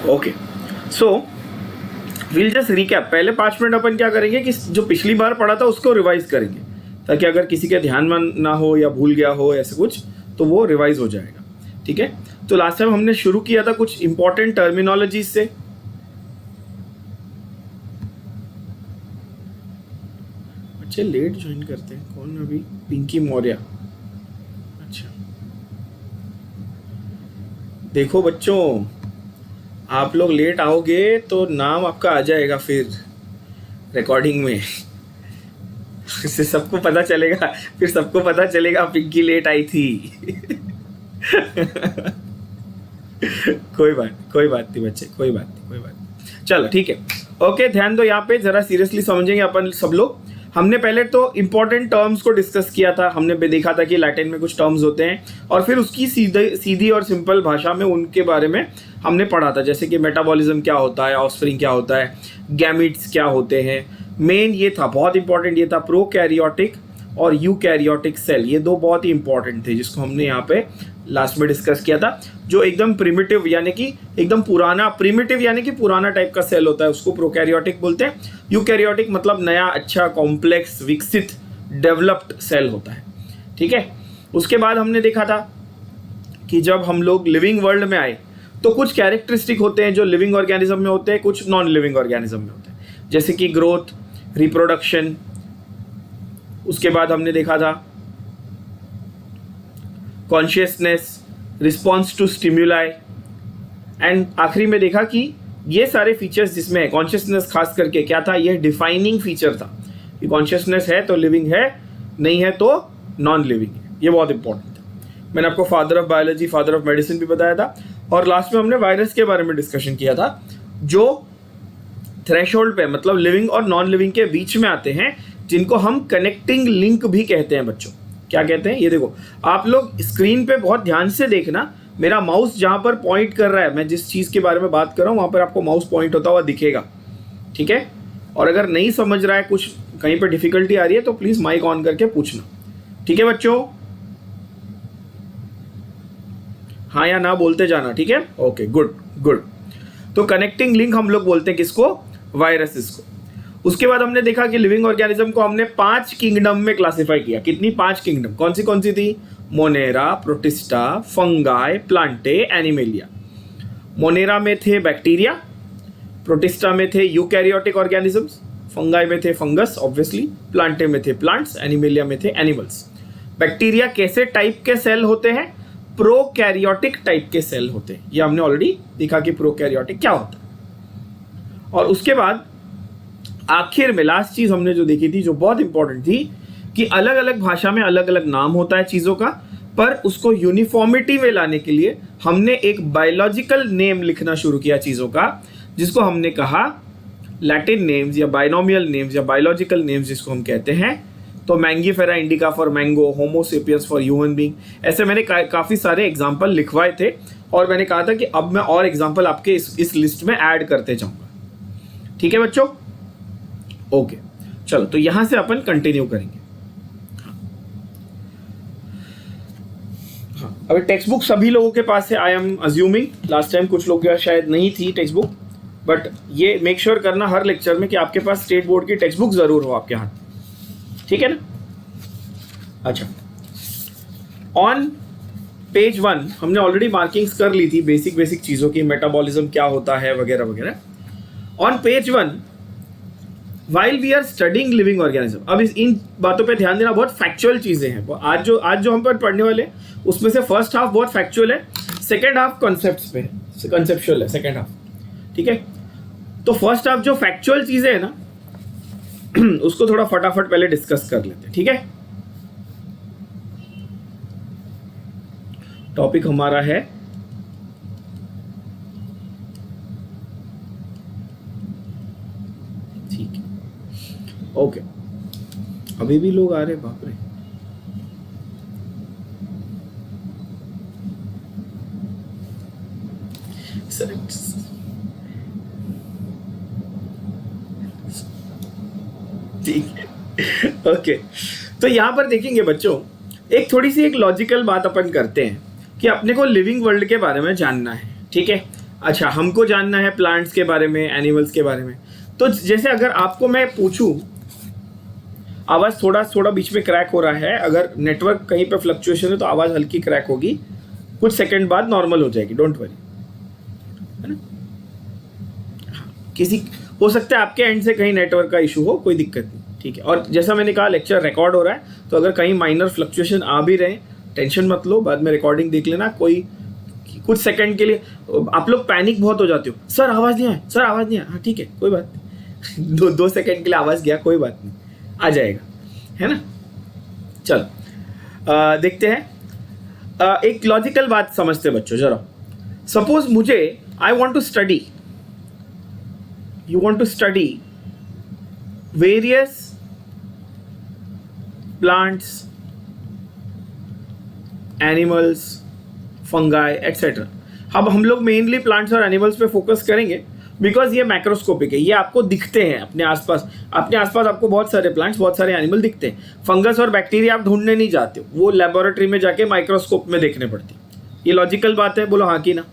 Okay, so will just recap. पहले 5 minute अपन क्या करेंगे कि जो पिछली बार पढ़ा था उसको रिवाइज करेंगे, ताकि अगर किसी के ध्यान में ना हो या भूल गया हो ऐसे कुछ, तो वो रिवाइज हो जाएगा। ठीक है, तो लास्ट टाइम हमने शुरू किया था कुछ इंपॉर्टेंट टर्मिनोलॉजी से। बच्चे लेट ज्वाइन करते हैं, कौन अभी? पिंकी मौर्य। अच्छा, देखो बच्चों, आप लोग लेट आओगे तो नाम आपका आ जाएगा फिर रिकॉर्डिंग में। इससे सबको पता चलेगा, फिर सबको पता चलेगा पिंकी लेट आई थी। कोई बात नहीं बच्चे, कोई बात नहीं। चलो ठीक है, ओके, ध्यान दो यहाँ पे, जरा सीरियसली समझेंगे अपन सब लोग। हमने पहले तो इंपॉर्टेंट टर्म्स को डिस्कस किया था। हमने देखा था कि लैटिन में कुछ टर्म्स होते हैं, और फिर उसकी सीधी और सिंपल भाषा में उनके बारे में हमने पढ़ा था, जैसे कि मेटाबॉलिज्म क्या होता है, ऑफस्प्रिंग क्या होता है, गैमिट्स क्या होते हैं। मेन ये था, बहुत इंपॉर्टेंट ये था, प्रोकैरियोटिक और यूकैरियोटिक सेल। ये दो बहुत ही इंपॉर्टेंट थे जिसको हमने यहाँ पे लास्ट में डिस्कस किया था। जो एकदम प्रिमिटिव यानी कि एकदम पुराना, प्रिमिटिव यानी कि पुराना टाइप का सेल होता है, उसको प्रोकैरियोटिक बोलते हैं। यूकैरियोटिक मतलब नया, अच्छा, कॉम्प्लेक्स, विकसित, डेवलप्ड सेल होता है। ठीक है, उसके बाद हमने देखा था कि जब हम लोग लिविंग वर्ल्ड में आए तो कुछ कैरेक्टरिस्टिक होते हैं जो लिविंग ऑर्गेनिज्म में होते हैं, कुछ नॉन लिविंग ऑर्गेनिज्म में होते हैं, जैसे कि ग्रोथ, रिप्रोडक्शन। उसके बाद हमने देखा था कॉन्शियसनेस, रिस्पॉन्स टू स्टिम्युलाई, एंड आखिरी में देखा कि ये सारे फीचर्स जिसमें कॉन्शियसनेस खास करके क्या था, ये डिफाइनिंग फीचर था कि कॉन्शियसनेस है तो लिविंग है, नहीं है तो नॉन लिविंग है। ये बहुत इंपॉर्टेंट था। मैंने आपको father of biology, father of medicine भी बताया था, और लास्ट में हमने वायरस के बारे में डिस्कशन किया था, जो थ्रेशोल्ड पे, मतलब लिविंग और नॉन लिविंग के बीच में आते हैं, जिनको हम कनेक्टिंग लिंक भी कहते हैं। बच्चों क्या कहते हैं, ये देखो, आप लोग स्क्रीन पे बहुत ध्यान से देखना, मेरा माउस जहां पर पॉइंट कर रहा है, मैं जिस चीज़ के बारे में बात कर रहा हूँ वहां पर आपको माउस पॉइंट होता हुआ दिखेगा। ठीक है, और अगर नहीं समझ रहा है, कुछ कहीं पर डिफिकल्टी आ रही है, तो प्लीज़ माइक ऑन करके पूछना। ठीक है बच्चों, हाँ या ना बोलते जाना। ठीक है, ओके, गुड गुड। तो कनेक्टिंग लिंक हम लोग बोलते हैं किसको? वायरसेस को। उसके बाद हमने देखा कि लिविंग ऑर्गेनिज्म को हमने 5 किंगडम में क्लासिफाई किया। कितनी? 5 किंगडम। कौन सी थी? Monera, protista, fungi, Plantae, animalia. Monera में थे बैक्टीरिया, प्रोटिस्टा में थे यूकैरियोटिक ऑर्गेनिजम्स, फंगाई में थे फंगस ऑब्वियसली, प्लांटे में थे प्लांट्स, एनिमेलिया में थे एनिमल्स। बैक्टीरिया कैसे टाइप के सेल होते हैं? प्रोकैरियोटिक टाइप के सेल होते हैं। ये हमने ऑलरेडी देखा कि प्रोकैरियोटिक क्या होता है। और उसके बाद आखिर में लास्ट चीज हमने जो देखी थी, जो बहुत इंपॉर्टेंट थी, कि अलग अलग भाषा में अलग अलग नाम होता है चीजों का, पर उसको यूनिफॉर्मिटी में लाने के लिए हमने एक बायोलॉजिकल नेम लिखना शुरू किया चीजों का, जिसको हमने कहा लैटिन नेम्स या बाइनोमियल नेम्स या बायोलॉजिकल नेम्स जिसको हम कहते हैं। तो Mangifera indica for mango, homo sapiens for human being, ऐसे मैंने काफ़ी सारे एग्जाम्पल लिखवाए थे, और मैंने कहा था कि अब मैं और एग्जाम्पल आपके इस लिस्ट में ऐड करते जाऊंगा। ठीक है बच्चों, ओके, चलो तो यहां से अपन कंटिन्यू करेंगे। हाँ, अभी टेक्स्ट बुक सभी लोगों के पास है, I am assuming. Last time कुछ लोग शायद नहीं थी टेक्स्ट बुक, बट ये मेक श्योर करना हर लेक्चर में कि आपके पास स्टेट बोर्ड की टेक्स्ट बुक जरूर हो आपके हाथ। ठीक है ना? अच्छा, ऑन पेज 1 हमने ऑलरेडी मार्किंग्स कर ली थी बेसिक चीज़ों की, मेटाबॉलिज्म क्या होता है वगैरह वगैरह। On page 1 while we are studying living organism, अब इन बातों पे ध्यान देना, बहुत फैक्चुअल चीज़ें हैं। आज जो हम पर पढ़ने वाले उसमें से फर्स्ट हाफ बहुत फैक्चुअल है, सेकेंड हाफ कॉन्सेप्ट्स पे है, कंसेप्चुअल है सेकेंड हाफ। ठीक है, तो फर्स्ट हाफ जो फैक्चुअल चीज़ें हैं ना, उसको थोड़ा फटाफट पहले डिस्कस कर लेते हैं। ठीक है, टॉपिक हमारा है ठीक है, ओके। अभी भी लोग आ रहे, बाप रे। ठीक है, ओके। तो यहां पर देखेंगे बच्चों, एक थोड़ी सी एक लॉजिकल बात अपन करते हैं कि अपने को लिविंग वर्ल्ड के बारे में जानना है। ठीक है, अच्छा, हमको जानना है प्लांट्स के बारे में, एनिमल्स के बारे में। तो जैसे अगर आपको मैं पूछूं, आवाज़ थोड़ा थोड़ा बीच में क्रैक हो रहा है, अगर नेटवर्क कहीं पे फ्लक्चुएशन है तो आवाज़ हल्की क्रैक होगी, कुछ सेकंड बाद नॉर्मल हो जाएगी, डोंट वरी, है ना। किसी हो सकता है आपके एंड से कहीं नेटवर्क का इशू हो, कोई दिक्कत नहीं, ठीक है। और जैसा मैंने कहा, लेक्चर रिकॉर्ड हो रहा है, तो अगर कहीं माइनर फ्लक्चुएशन आ भी रहे, टेंशन मत लो, बाद में रिकॉर्डिंग देख लेना। कोई कुछ सेकंड के लिए आप लोग पैनिक बहुत हो जाते हो, सर आवाज़ नहीं आया, सर आवाज़ नहीं आया, हाँ ठीक है कोई बात नहीं दो सेकंड के लिए आवाज़ गया, कोई बात नहीं, आ जाएगा, है ना। चलो देखते हैं। एक लॉजिकल बात समझते बच्चों जरा। सपोज मुझे I want to study, you want to study various plants, animals, fungi etcetera. अब हम लोग मेनली प्लांट्स और एनिमल्स पे फोकस करेंगे बिकॉज ये मैक्रोस्कोपिक है, ये आपको दिखते हैं अपने आसपास। अपने आसपास आपको बहुत सारे प्लांट्स, बहुत सारे एनिमल दिखते हैं। फंगस और बैक्टीरिया आप ढूंढने नहीं जाते हो, वो लेबोरेटरी में जाके माइक्रोस्कोप में देखने पड़ती। ये लॉजिकल बात है, बोलो हाँ कि ना।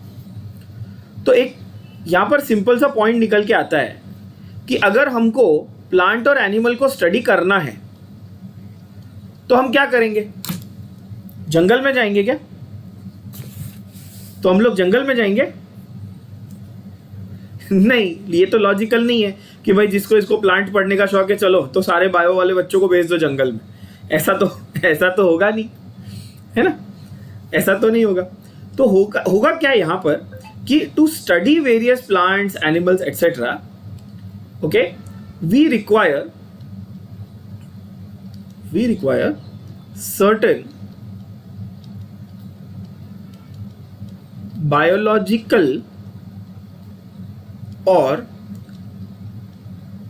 तो एक यहाँ पर सिंपल सा पॉइंट निकल के आता है कि अगर हमको प्लांट और एनिमल को स्टडी करना है तो हम क्या करेंगे? जंगल में जाएंगे क्या? तो हम लोग जंगल में जाएंगे? नहीं, ये तो लॉजिकल नहीं है कि भाई जिसको इसको प्लांट पढ़ने का शौक है, चलो तो सारे बायो वाले बच्चों को भेज दो जंगल में। ऐसा तो होगा नहीं, है ना, ऐसा तो नहीं होगा। तो होगा क्या यहाँ पर कि to study various plants, animals etcetera, okay, we require certain biological और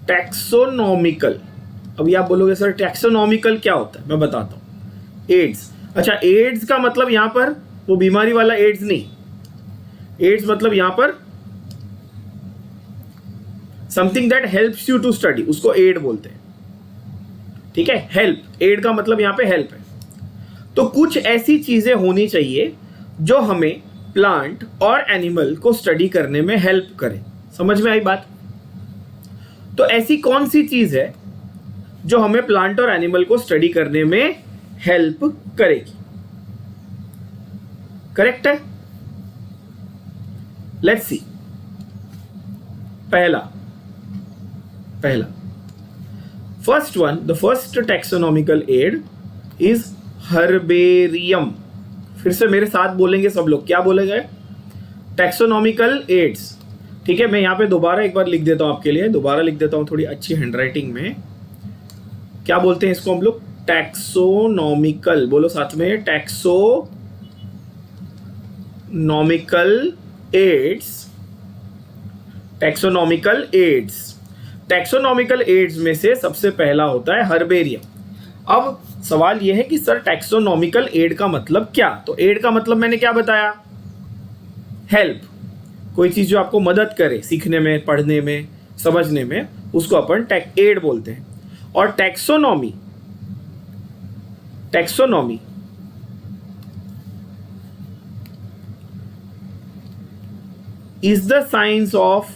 टैक्सोनॉमिकल। अभी आप बोलोगे सर टैक्सोनॉमिकल क्या होता है, मैं बताता हूं। एड्स, अच्छा एड्स का मतलब यहां पर वो बीमारी वाला एड्स नहीं, एड्स मतलब यहां पर something that helps you to study, उसको एड बोलते हैं, ठीक है। हेल्प, एड का मतलब यहां पे हेल्प है। तो कुछ ऐसी चीजें होनी चाहिए जो हमें प्लांट और एनिमल को स्टडी करने में हेल्प करें। समझ में आई बात? तो ऐसी कौन सी चीज है जो हमें प्लांट और एनिमल को स्टडी करने में हेल्प करेगी? करेक्ट है? Let's see. पहला first one, the first taxonomical aid is herbarium. फिर से मेरे साथ बोलेंगे सब लोग, क्या बोलेंगे? टैक्सोनॉमिकल एड्स, ठीक है। मैं यहाँ पे दोबारा एक बार लिख देता हूँ आपके लिए, दोबारा लिख देता हूँ थोड़ी अच्छी हैंडराइटिंग में। क्या बोलते हैं इसको हम लोग? टैक्सोनॉमिकल, बोलो साथ में, taxonomical aids. Taxonomical aids, taxonomical aids में से सबसे पहला होता है हर्बेरियम। अब सवाल यह है कि सर टैक्सोनॉमिकल एड का मतलब क्या? तो एड का मतलब मैंने क्या बताया? हेल्प, कोई चीज जो आपको मदद करे सीखने में, पढ़ने में, समझने में, उसको अपन एड बोलते हैं। और taxonomy is the science of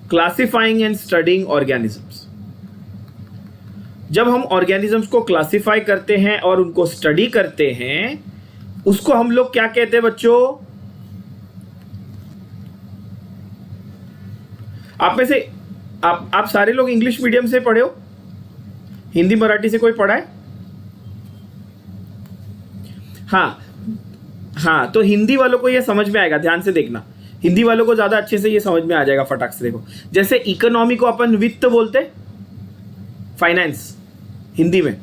classifying and studying organisms. जब हम ऑर्गेनिजम्स को क्लासिफाई करते हैं और उनको स्टडी करते हैं, उसको हम लोग क्या कहते हैं बच्चों? आप में से आप सारे लोग इंग्लिश मीडियम से पढ़े हो? हिंदी मराठी से कोई पढ़ा है? हाँ, तो हिंदी वालों को ये समझ में आएगा, ध्यान से देखना। हिंदी वालों को ज्यादा अच्छे से ये समझ में आ जाएगा, फटाक से देखो। जैसे इकोनॉमी को अपन वित्त बोलते, फाइनेंस हिंदी में,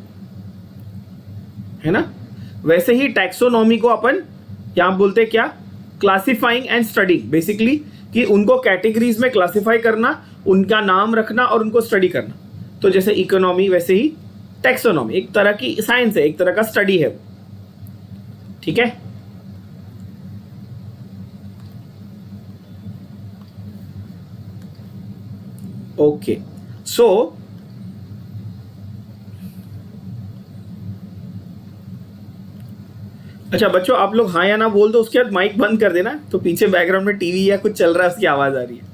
है ना, वैसे ही टैक्सोनॉमी को अपन यहां बोलते क्या? Classifying and studying. बेसिकली कि उनको कैटेगरीज में क्लासिफाई करना, उनका नाम रखना और उनको स्टडी करना। तो जैसे इकोनॉमी, वैसे ही टैक्सोनॉमी एक तरह की साइंस है, एक तरह का स्टडी है, ठीक है। ओके, सो अच्छा बच्चों, आप लोग हाँ या ना बोल दो, उसके बाद माइक बंद कर देना, तो पीछे बैकग्राउंड में टीवी या कुछ चल रहा है उसकी आवाज आ रही है।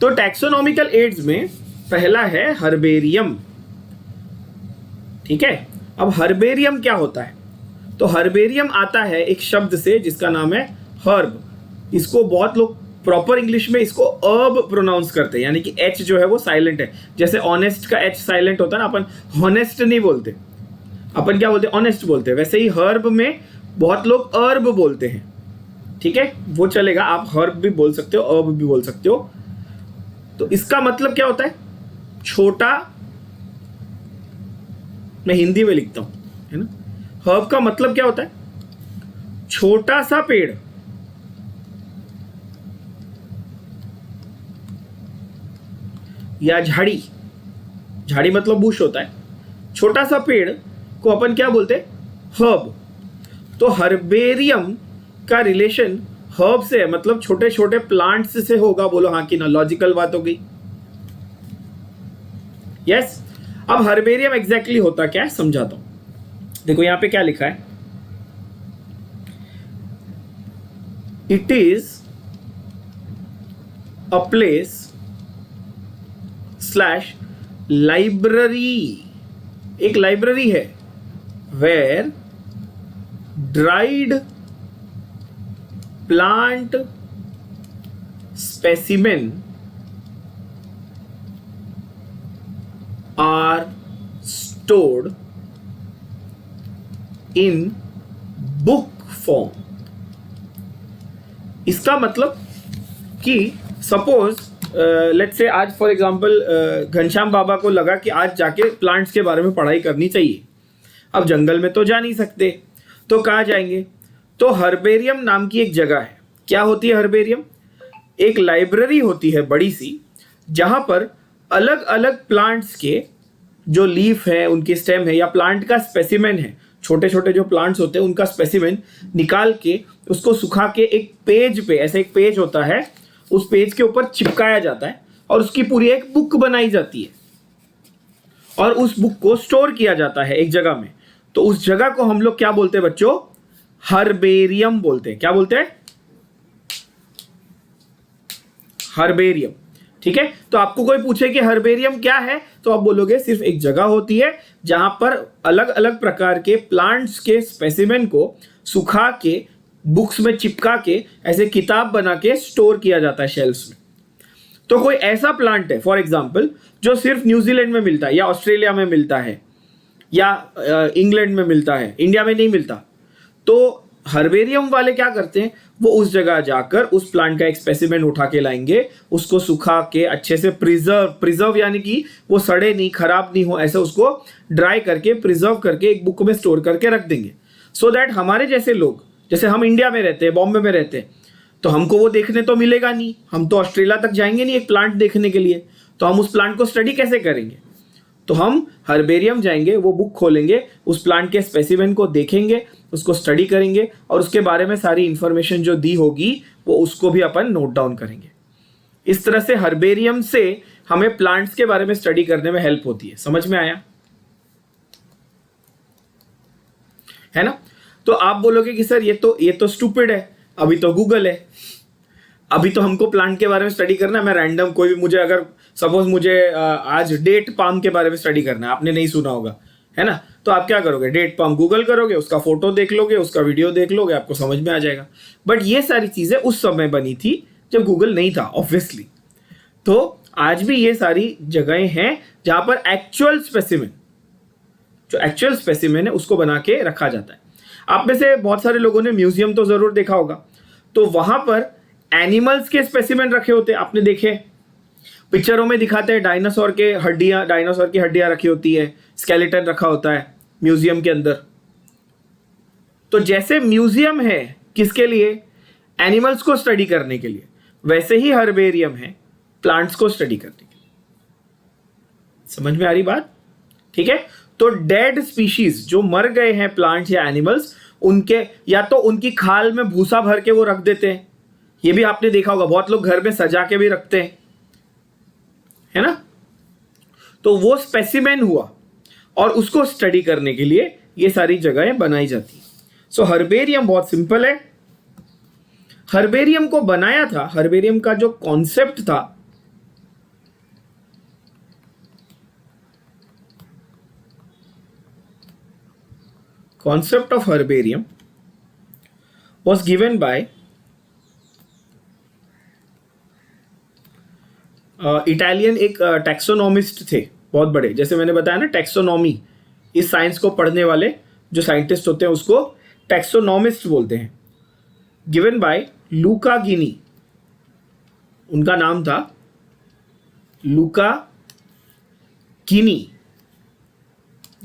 तो टैक्सोनॉमिकल एड्स में पहला है हर्बेरियम। ठीक है, अब हर्बेरियम क्या होता है? तो हर्बेरियम आता है एक शब्द से जिसका नाम है हर्ब। इसको बहुत लोग प्रॉपर इंग्लिश में इसको अर्ब प्रोनाउंस करते हैं, यानी कि एच जो है वो साइलेंट है। जैसे ऑनेस्ट का एच साइलेंट होता है ना, अपन हॉनेस्ट नहीं बोलते, अपन क्या बोलते हैं? ऑनेस्ट बोलते हैं। वैसे ही हर्ब में बहुत लोग अर्ब बोलते हैं। ठीक है, वो चलेगा, आप हर्ब भी बोल सकते हो, अर्ब भी बोल सकते हो। तो इसका मतलब क्या होता है? छोटा, मैं हिंदी में लिखता हूं, है ना। हर्ब का मतलब क्या होता है? छोटा सा पेड़। या झाड़ी, झाड़ी मतलब बुश होता है। छोटा सा पेड़ को अपन क्या बोलते हैं? हर्ब। तो हर्बेरियम का रिलेशन हर्ब से है, मतलब छोटे छोटे प्लांट्स से होगा। बोलो हाँ कि ना, लॉजिकल बात हो गई। यस। अब हर्बेरियम एग्जैक्टली होता क्या है समझाता हूं। देखो यहां पे क्या लिखा है, it is a place slash library, एक लाइब्रेरी है, where dried plant specimen are stored in book form. इसका मतलब कि सपोज लेट्स से आज फॉर एग्जांपल घनश्याम बाबा को लगा कि आज जाके प्लांट्स के बारे में पढ़ाई करनी चाहिए। अब जंगल में तो जा नहीं सकते, तो कहाँ जाएंगे? तो हर्बेरियम नाम की एक जगह है। क्या होती है हर्बेरियम? एक लाइब्रेरी होती है बड़ी सी, जहां पर अलग अलग प्लांट्स के जो लीफ है, उनके स्टेम है, या प्लांट का स्पेसिमेन है, छोटे छोटे जो प्लांट्स होते हैं उनका स्पेसिमेन निकाल के उसको सुखा के एक पेज पे, ऐसा एक पेज होता है, उस पेज के ऊपर चिपकाया जाता है और उसकी पूरी एक बुक बनाई जाती है और उस बुक को स्टोर किया जाता है एक जगह में। तो उस जगह को हम लोग क्या बोलते हैं बच्चों? हर्बेरियम बोलते हैं। क्या बोलते हैं? हर्बेरियम। ठीक है, तो आपको कोई पूछे कि हर्बेरियम क्या है, तो आप बोलोगे सिर्फ एक जगह होती है जहां पर अलग अलग प्रकार के प्लांट्स के स्पेसिमेन को सुखा के बुक्स में चिपका के ऐसे किताब बना के स्टोर किया जाता है शेल्फ्स में। तो कोई ऐसा प्लांट है फॉर एग्जांपल जो सिर्फ न्यूजीलैंड में मिलता है, या ऑस्ट्रेलिया में मिलता है, या इंग्लैंड में मिलता है, इंडिया में नहीं मिलता, तो हर्बेरियम वाले क्या करते हैं? वो उस जगह जाकर उस प्लांट का एक स्पेसिमेन उठा के लाएंगे, उसको सुखा के अच्छे से प्रिजर्व यानी कि वो सड़े नहीं, खराब नहीं हो, ऐसे उसको ड्राई करके प्रिजर्व करके एक बुक में स्टोर करके रख देंगे। सो दैट हमारे जैसे लोग, जैसे हम इंडिया में रहते हैं, बॉम्बे में रहते हैं, तो हमको वो देखने तो मिलेगा नहीं, हम तो ऑस्ट्रेलिया तक जाएंगे नहीं एक प्लांट देखने के लिए, तो हम उस प्लांट को स्टडी कैसे करेंगे? तो हम हर्बेरियम जाएंगे, वो बुक खोलेंगे, उस प्लांट के स्पेसिमेन को देखेंगे, उसको स्टडी करेंगे और उसके बारे में सारी इंफॉर्मेशन जो दी होगी वो उसको भी अपन नोट डाउन करेंगे। इस तरह से हर्बेरियम से हमें प्लांट्स के बारे में स्टडी करने में हेल्प होती है। समझ में आया? है ना? तो आप बोलोगे कि सर ये तो स्टूपिड है, अभी तो गूगल है, अभी तो हमको प्लांट के बारे में स्टडी करना है। मैं रैंडम कोई भी, मुझे अगर सपोज मुझे आज डेट पाम के बारे में स्टडी करना है, आपने नहीं सुना होगा, है ना, तो आप क्या करोगे? डेट पाम गूगल करोगे, उसका फोटो देख लोगे, उसका वीडियो देख लोगे, आपको समझ में आ जाएगा। बट ये सारी चीजें उस समय बनी थी जब गूगल नहीं था ऑब्वियसली। तो आज भी ये सारी जगहें हैं जहां पर एक्चुअल स्पेसिमेन है उसको बना के रखा जाता है। आप में से बहुत सारे लोगों ने म्यूजियम तो जरूर देखा होगा, तो वहां पर एनिमल्स के स्पेसिमेन रखे होते हैं, आपने देखे? पिक्चरों में दिखाते हैं डायनासोर की हड्डियां रखी होती है, स्केलेटन रखा होता है म्यूजियम के अंदर। तो जैसे म्यूजियम है किसके लिए? एनिमल्स को स्टडी करने के लिए, वैसे ही हर्बेरियम है प्लांट्स को स्टडी करने के लिए। समझ में आ रही बात? ठीक है, तो डेड स्पीशीज जो मर गए हैं प्लांट्स या एनिमल्स, उनके या तो उनकी खाल में भूसा भर के वो रख देते हैं, ये भी आपने देखा होगा, बहुत लोग घर में सजा के भी रखते हैं, है ना। तो वो स्पेसिमेन हुआ और उसको स्टडी करने के लिए ये सारी जगहें बनाई जाती हैं। सो हर्बेरियम बहुत सिंपल है। हर्बेरियम को बनाया था, हर्बेरियम का जो कॉन्सेप्ट था concept of herbarium was given by Italian एक टैक्सोनॉमिस्ट थे बहुत बड़े, जैसे मैंने बताया ना टैक्सोनॉमी, इस साइंस को पढ़ने वाले जो साइंटिस्ट होते हैं उसको टैक्सोनॉमिस्ट बोलते हैं। गिवन बाय लूका गिनी, उनका नाम था लूका गिनी,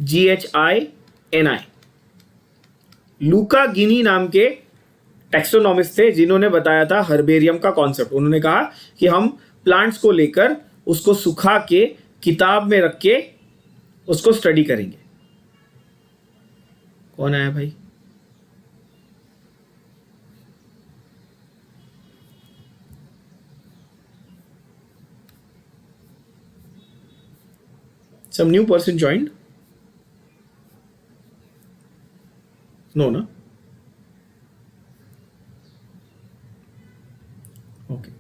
GHINI। लूका गिनी नाम के टैक्सोनॉमिस्ट थे जिन्होंने बताया था हर्बेरियम का कॉन्सेप्ट। उन्होंने कहा कि हम प्लांट्स को लेकर उसको सुखा के किताब में रख के उसको स्टडी करेंगे। कौन आया भाई? Some new person joined? No, na? Okay.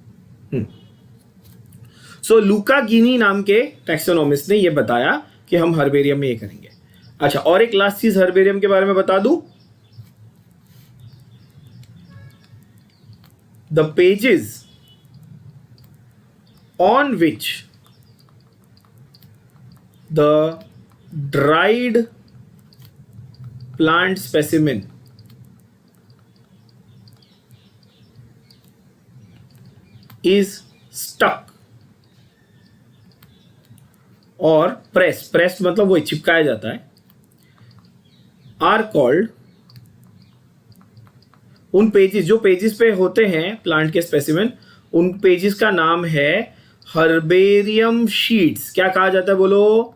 सो लूका गिनी नाम के टैक्सोनॉमिस्ट ने ये बताया कि हम हर्बेरियम में ये करेंगे। अच्छा, और एक लास्ट चीज हर्बेरियम के बारे में बता दूं। The pages on which the dried plant specimen is stuck और pressed मतलब वो चिपकाया जाता है, are called, उन पेजेस जो पेजेस पे होते हैं प्लांट के स्पेसिमेन, उन पेजेस का नाम है हर्बेरियम शीट्स। क्या कहा जाता है बोलो?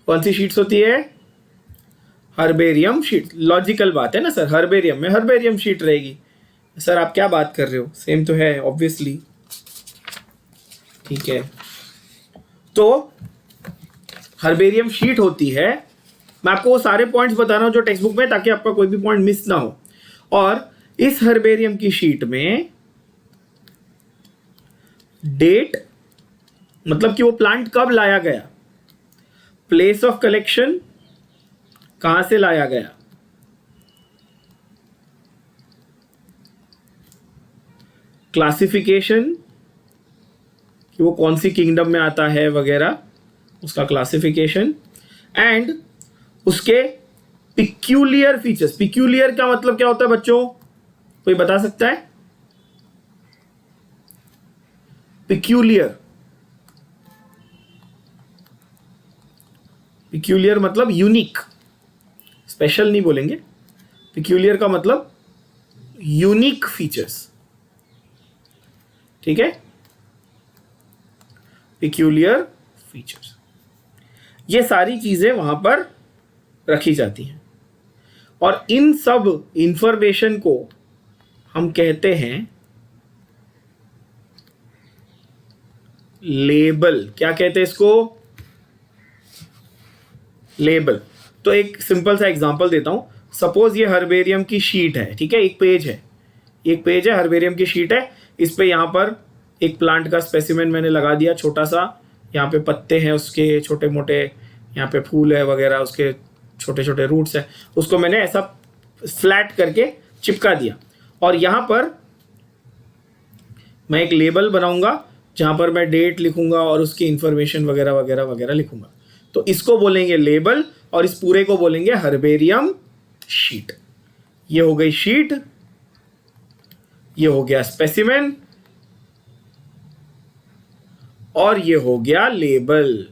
कौन सी शीट्स होती है? Herbarium sheet. लॉजिकल बात है ना सर, हर्बेरियम में हर्बेरियम शीट रहेगी। सर आप क्या बात कर रहे हो, सेम तो है ऑब्वियसली। ठीक है, तो हर्बेरियम शीट होती है। मैं आपको वो सारे पॉइंट्स बता रहा हूं जो टेक्स्ट बुक में, ताकि आपका कोई भी पॉइंट मिस ना हो। और इस हर्बेरियम की शीट में डेट मतलब कि वो प्लांट कब लाया गया, प्लेस ऑफ कलेक्शन कहां से लाया गया, क्लासिफिकेशन कि वो कौन सी किंगडम में आता है वगैरह, उसका क्लासिफिकेशन, एंड उसके पिक्यूलियर फीचर्स। पिक्यूलियर का मतलब क्या होता है बच्चों, कोई बता सकता है? पिक्यूलियर, पिक्यूलियर मतलब यूनिक, स्पेशल नहीं बोलेंगे। पिक्यूलियर का मतलब यूनिक फीचर्स। ठीक है, पिक्यूलियर फीचर्स, ये सारी चीजें वहां पर रखी जाती हैं। और इन सब इंफॉर्मेशन को हम कहते हैं लेबल। क्या कहते हैं इसको? लेबल। तो एक सिंपल सा एग्जांपल देता हूं। सपोज ये हर्बेरियम की शीट है, ठीक है, एक पेज है, हर्बेरियम की शीट है। इस पे यहाँ पर एक प्लांट का स्पेसिमेन मैंने लगा दिया छोटा सा, यहाँ पे पत्ते हैं उसके छोटे मोटे, यहाँ पे फूल है वगैरह, उसके छोटे छोटे रूट्स हैं, उसको मैंने ऐसा फ्लैट करके चिपका दिया। और यहाँ पर मैं एक लेबल बनाऊंगा जहाँ पर मैं डेट लिखूंगा और उसकी इंफॉर्मेशन वगैरह वगैरह वगैरह लिखूंगा। तो इसको बोलेंगे लेबल और इस पूरे को बोलेंगे हर्बेरियम शीट। ये हो गई शीट, ये हो गया स्पेसिमेन, और ये हो गया लेबल।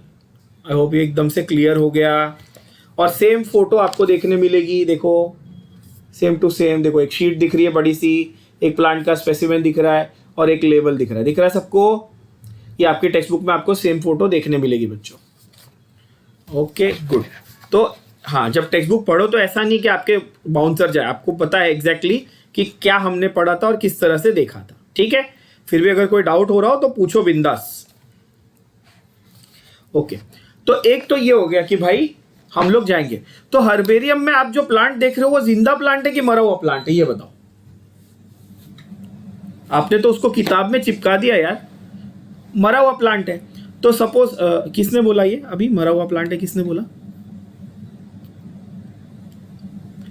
आई होप ये एकदम से क्लियर हो गया। और सेम फोटो आपको देखने मिलेगी, देखो सेम टू सेम। देखो एक शीट दिख रही है बड़ी सी, एक प्लांट का स्पेसिमेन दिख रहा है और एक लेबल दिख रहा है सबको? ये आपकी टेक्स्ट बुक में आपको सेम फोटो देखने मिलेगी बच्चों। Okay good. तो हाँ, जब टेक्स्ट बुक पढ़ो तो ऐसा नहीं कि आपके बाउंसर जाए, आपको पता है एग्जैक्टली कि क्या हमने पढ़ा था और किस तरह से देखा था। ठीक है, फिर भी अगर कोई डाउट हो रहा हो तो पूछो बिंदास। ओके, तो एक तो ये हो गया कि भाई हम लोग जाएंगे। तो हर्बेरियम में आप जो प्लांट देख रहे हो वो जिंदा प्लांट है कि मरा हुआ प्लांट है, ये बताओ। आपने तो उसको किताब में चिपका दिया यार, मरा हुआ प्लांट है। तो सपोज किसने बोला ये अभी मरा हुआ प्लांट है, किसने बोला?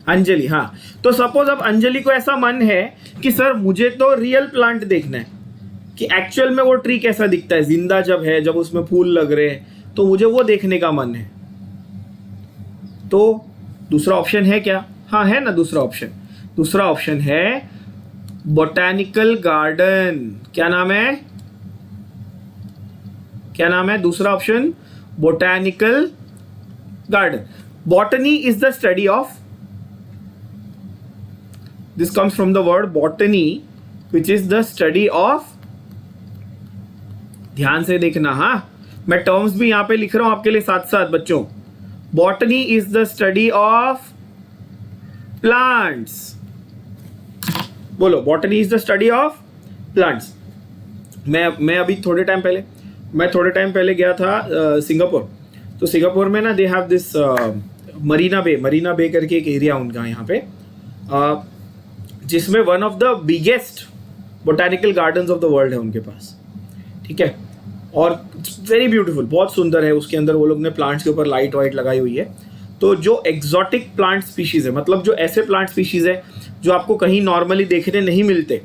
अंजलि। हाँ, तो सपोज अब अंजलि को ऐसा मन है कि सर मुझे तो रियल प्लांट देखना है कि एक्चुअल में वो ट्री कैसा दिखता है, जिंदा जब है, जब उसमें फूल लग रहे हैं, तो मुझे वो देखने का मन है। तो दूसरा ऑप्शन है क्या? हाँ है ना दूसरा ऑप्शन। दूसरा ऑप्शन है बोटैनिकल गार्डन। क्या नाम है? क्या नाम है दूसरा option? Botanical garden. Botany is the study of, this comes from the word botany which is the study of, ध्यान से देखना। हाँ, मैं टर्म्स भी यहां पे लिख रहा हूं आपके लिए साथ साथ बच्चों। Botany is the study of plants. बोलो, botany is the study of plants. मैं अभी थोड़े टाइम पहले गया था सिंगापुर। तो सिंगापुर में ना दे हैव दिस मरीना बे करके एक एरिया उनका यहाँ पे, जिसमें one of the biggest botanical gardens of the world है उनके पास। ठीक है, और वेरी ब्यूटीफुल, बहुत सुंदर है। उसके अंदर वो लोग ने प्लांट्स के ऊपर लाइट वाइट लगाई हुई है। तो जो एग्जॉटिक प्लांट स्पीशीज है, मतलब जो ऐसे प्लांट स्पीशीज है जो आपको कहीं नॉर्मली देखने नहीं मिलते,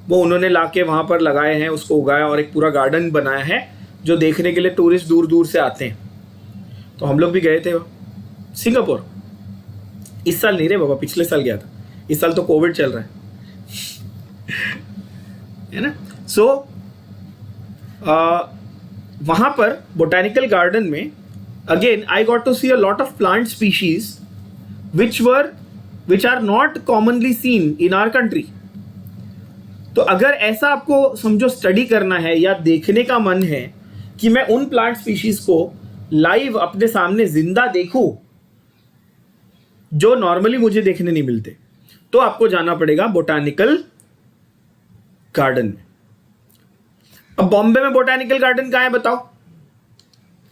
वो उन्होंने लाके वहाँ पर लगाए हैं, उसको उगाया और एक पूरा गार्डन बनाया है जो देखने के लिए टूरिस्ट दूर दूर से आते हैं। तो हम लोग भी गए थे सिंगापुर। इस साल नहीं रे बाबा, पिछले साल गया था। इस साल तो कोविड चल रहा है ना। सो वहां पर बोटैनिकल गार्डन में again I got to see a lot of plant species which are not commonly seen in our country. तो अगर ऐसा आपको समझो स्टडी करना है या देखने का मन है कि मैं उन प्लांट स्पीशीज को लाइव अपने सामने जिंदा देखूं जो नॉर्मली मुझे देखने नहीं मिलते, तो आपको जाना पड़ेगा बोटैनिकल गार्डन में। अब बॉम्बे में बोटैनिकल गार्डन कहाँ है बताओ?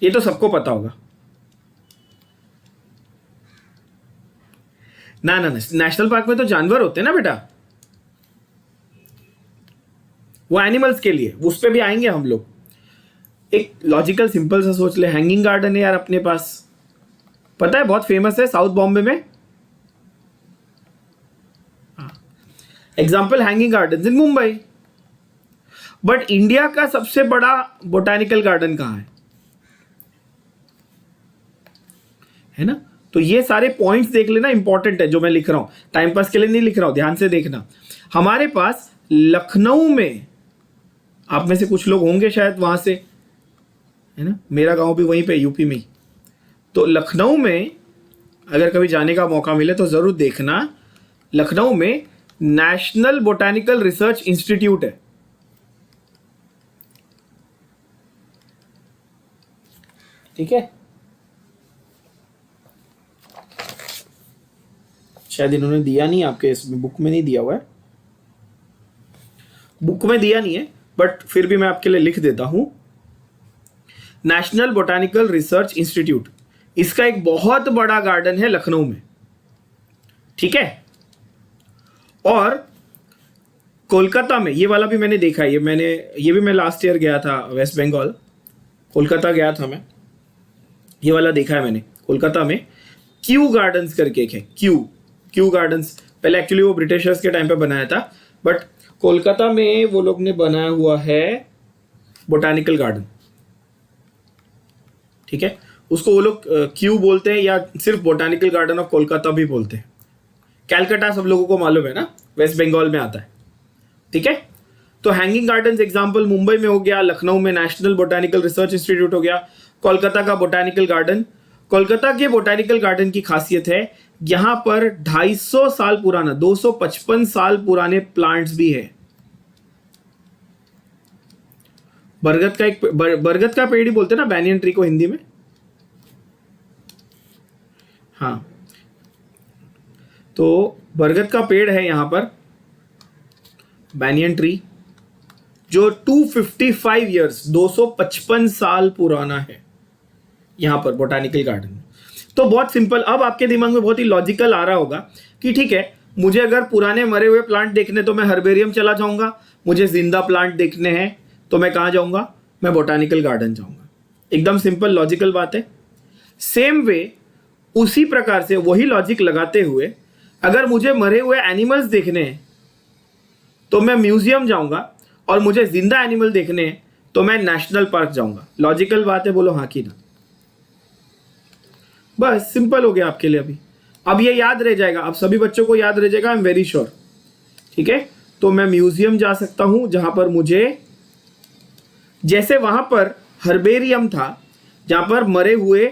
ये तो सबको पता होगा ना। नेशनल पार्क में तो जानवर होते हैं ना बेटा, वो एनिमल्स के लिए, उस पे भी आएंगे हम लोग। एक लॉजिकल सिंपल सा सोच ले, हैंगिंग गार्डन है यार अपने पास, पता है बहुत फेमस है साउथ बॉम्बे में। Example hanging garden in Mumbai. But India का सबसे बड़ा बोटैनिकल गार्डन कहाँ है ना? तो ये सारे पॉइंट्स देख लेना, इंपॉर्टेंट है जो मैं लिख रहा हूं, टाइम पास के लिए नहीं लिख रहा हूं, ध्यान से देखना। हमारे पास लखनऊ में, आप में से कुछ लोग होंगे शायद वहां से, है ना, मेरा गांव भी वहीं पे यूपी में ही। तो लखनऊ में अगर कभी जाने का मौका मिले तो जरूर देखना, लखनऊ में नेशनल बोटैनिकल रिसर्च इंस्टीट्यूट है। ठीक है, शायद इन्होंने दिया नहीं आपके इसमें, बुक में नहीं दिया हुआ है, बुक में दिया नहीं है, बट फिर भी मैं आपके लिए लिख देता हूं। नेशनल बोटैनिकल रिसर्च इंस्टीट्यूट, इसका एक बहुत बड़ा गार्डन है लखनऊ में। ठीक है, और कोलकाता में ये वाला भी मैंने देखा है, ये भी मैं लास्ट ईयर गया था वेस्ट बंगाल, कोलकाता गया था मैं, ये वाला देखा है मैंने। कोलकाता में क्यू गार्डन्स करके एक है, क्यू गार्डन्स, पहले एक्चुअली वो ब्रिटिशर्स के टाइम पे बनाया था, बट कोलकाता में वो लोग ने बनाया हुआ है बोटैनिकल गार्डन। ठीक है, उसको वो लोग क्यू बोलते हैं या सिर्फ बोटैनिकल गार्डन ऑफ कोलकाता भी बोलते हैं। कैलकाटा सब लोगों को मालूम है ना, वेस्ट बंगाल में आता है। ठीक है, तो हैंगिंग गार्डन्स एग्जांपल मुंबई में हो गया, लखनऊ में नेशनल बोटैनिकल रिसर्च इंस्टीट्यूट हो गया, कोलकाता का बोटैनिकल गार्डन। कोलकाता के बोटैनिकल गार्डन की खासियत है यहां पर 250 साल पुराना, 255 साल पुराने प्लांट्स भी है। बरगद का पेड़ ही बोलते हैं ना, बैनियन ट्री को हिंदी में। हाँ, तो बरगद का पेड़ है यहां पर, बैनियन ट्री, जो 255 ईयर्स, 255 साल पुराना है यहां पर बोटैनिकल गार्डन में। तो बहुत सिंपल, अब आपके दिमाग में बहुत ही लॉजिकल आ रहा होगा कि ठीक है, मुझे अगर पुराने मरे हुए प्लांट देखने तो मैं हर्बेरियम चला जाऊंगा, मुझे जिंदा प्लांट देखने हैं तो मैं कहाँ जाऊंगा, मैं बोटानिकल गार्डन जाऊंगा। एकदम सिंपल लॉजिकल बात है। सेम वे, उसी प्रकार से वही लॉजिक लगाते हुए अगर मुझे मरे हुए एनिमल्स देखने हैं तो मैं म्यूजियम जाऊंगा, और मुझे जिंदा एनिमल देखने हैं तो मैं नेशनल पार्क जाऊंगा। लॉजिकल बात है, बोलो हाँ कि ना। बस सिंपल हो गया आपके लिए। अब ये याद रह जाएगा, अब सभी बच्चों को याद रह जाएगा, आई एम वेरी श्योर। ठीक है, तो मैं म्यूजियम जा सकता हूं जहां पर मुझे, जैसे वहां पर हर्बेरियम था जहां पर मरे हुए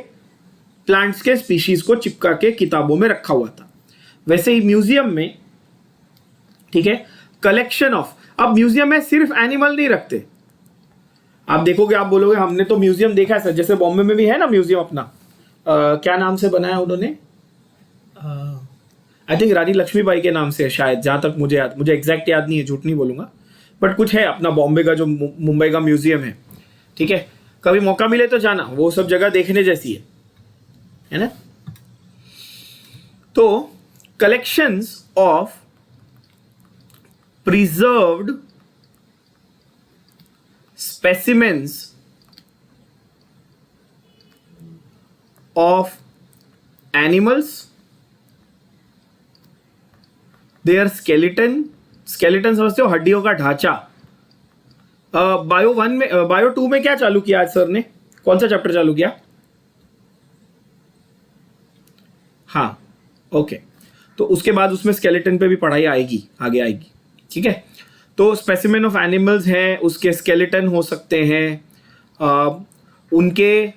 प्लांट्स के स्पीशीज को चिपका के किताबों में रखा हुआ था, वैसे ही म्यूजियम में, ठीक है, कलेक्शन ऑफ, अब म्यूजियम में सिर्फ एनिमल नहीं रखते। आप देखोगे, आप बोलोगे हमने तो म्यूजियम देखा है सर, जैसे बॉम्बे में भी है ना म्यूजियम अपना, क्या नाम से बनाया उन्होंने, आई थिंक रानी लक्ष्मीबाई के नाम से है शायद, जहां तक मुझे याद, मुझे एग्जैक्ट याद नहीं है, झूठ नहीं बोलूंगा, बट कुछ है अपना बॉम्बे का जो मुंबई का म्यूजियम है। ठीक है, कभी मौका मिले तो जाना, वो सब जगह देखने जैसी है ना। तो collections of preserved specimens of animals, their skeleton समझते हो, हड्डियों का ढांचा। बायो 1 में, बायो 2 में क्या चालू किया आज सर ने, कौन सा चैप्टर चालू किया? हाँ ओके, तो उसके बाद उसमें स्केलेटन पे भी पढ़ाई आएगी, आगे आएगी। ठीक है, तो स्पेसिमेन ऑफ एनिमल्स हैं, उसके स्केलेटन हो सकते हैं, उनके,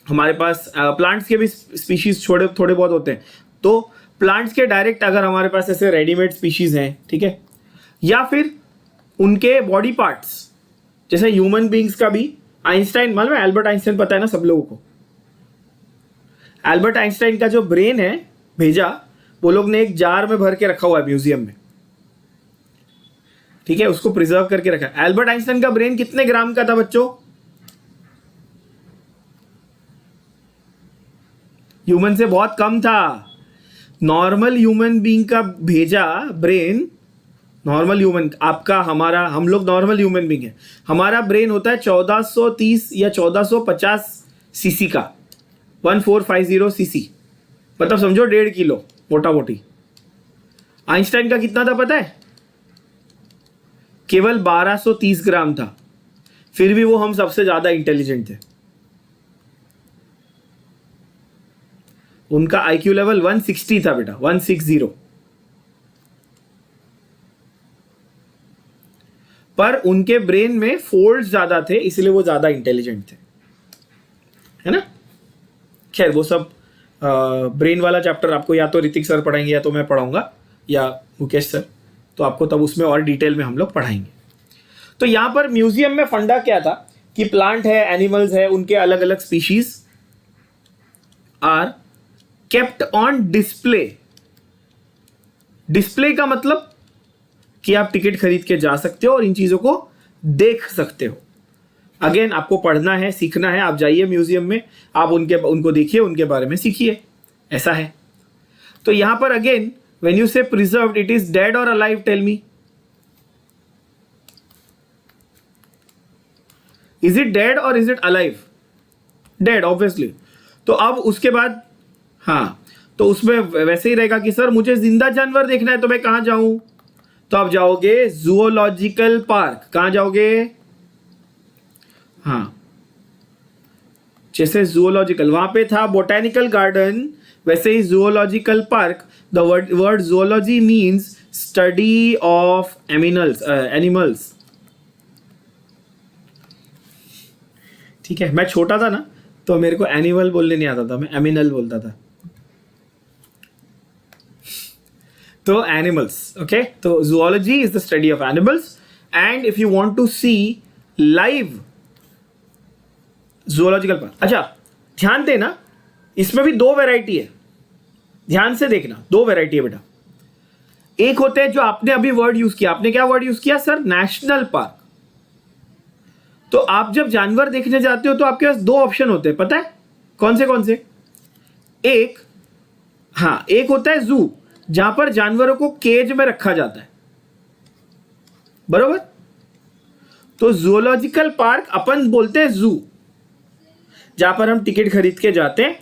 हमारे पास प्लांट्स के भी स्पीशीज थोड़े बहुत होते हैं, तो प्लांट्स के डायरेक्ट अगर हमारे पास ऐसे रेडीमेड स्पीशीज हैं, ठीक है, या फिर उनके बॉडी पार्ट्स, जैसे ह्यूमन बींग्स का भी, आइंस्टाइन, मालूम है एल्बर्ट आइंस्टाइन, पता है ना सब लोगों को, एल्बर्ट आइंस्टाइन का जो ब्रेन है भेजा, वो लोग ने एक जार में भर के रखा हुआ है म्यूजियम में। ठीक है, उसको प्रिजर्व करके रखा है। एल्बर्ट आइंस्टाइन का ब्रेन कितने ग्राम का था बच्चों? ह्यूमन से बहुत कम था। नॉर्मल ह्यूमन बीइंग का भेजा ब्रेन, नॉर्मल ह्यूमन, आपका, हमारा, हम लोग नॉर्मल ह्यूमन बीइंग है, हमारा ब्रेन होता है 1430 या 1450 सीसी का, 1450 सीसी, मतलब समझो 1.5 किलो मोटा मोटी। आइंस्टाइन का कितना था पता है? केवल 1230 ग्राम था, फिर भी वो हम सबसे ज्यादा इंटेलिजेंट थे। उनका आईक्यू लेवल 160 था बेटा, 160, पर उनके ब्रेन में फोल्ड्स ज्यादा थे, इसलिए वो ज्यादा इंटेलिजेंट थे, है ना। खैर वो सब ब्रेन वाला चैप्टर आपको या तो ऋतिक सर पढ़ाएंगे या तो मैं पढ़ाऊंगा, या मुकेश सर, तो आपको तब उसमें और डिटेल में हम लोग पढ़ाएंगे। तो यहां पर म्यूजियम में फंडा क्या था कि प्लांट है, एनिमल्स है, उनके अलग अलग species are kept on display. Display का मतलब कि आप टिकट खरीद के जा सकते हो और इन चीजों को देख सकते हो। अगेन आपको पढ़ना है, सीखना है, आप जाइए म्यूजियम में, आप उनको देखिए, उनके बारे में सीखिए, ऐसा है। तो यहां पर again when you say preserved, it is dead or alive, tell me, is it dead or is it alive? Dead obviously। तो अब उसके बाद, हाँ, तो उसमें वैसे ही रहेगा कि सर मुझे जिंदा जानवर देखना है तो मैं कहां जाऊं, तो आप जाओगे जूलॉजिकल पार्क। कहां जाओगे? हाँ, जैसे जूलॉजिकल, वहां पे था बोटेनिकल गार्डन, वैसे ही zoological park. The word zoology means study of animals। ठीक है, मैं छोटा था ना तो मेरे को एनिमल बोलने नहीं आता था, मैं एमिनल बोलता था। तो एनिमल्स, ओके, तो zoology is the study of animals, and if you want to see live zoological park। अच्छा ध्यान देना, इसमें भी 2 वैरायटी है, ध्यान से देखना, 2 वैरायटी है बेटा। एक होते हैं जो आपने अभी वर्ड यूज किया, आपने क्या वर्ड यूज किया सर? National park. तो आप जब जानवर देखने जाते हो तो आपके पास 2 ऑप्शन होते हैं, पता है कौन से? एक, हाँ एक होता है जू, जहां पर जानवरों को केज में रखा जाता है, बरोबर। तो जूलॉजिकल पार्क अपन बोलते हैं जू, जहां पर हम टिकट खरीद के जाते हैं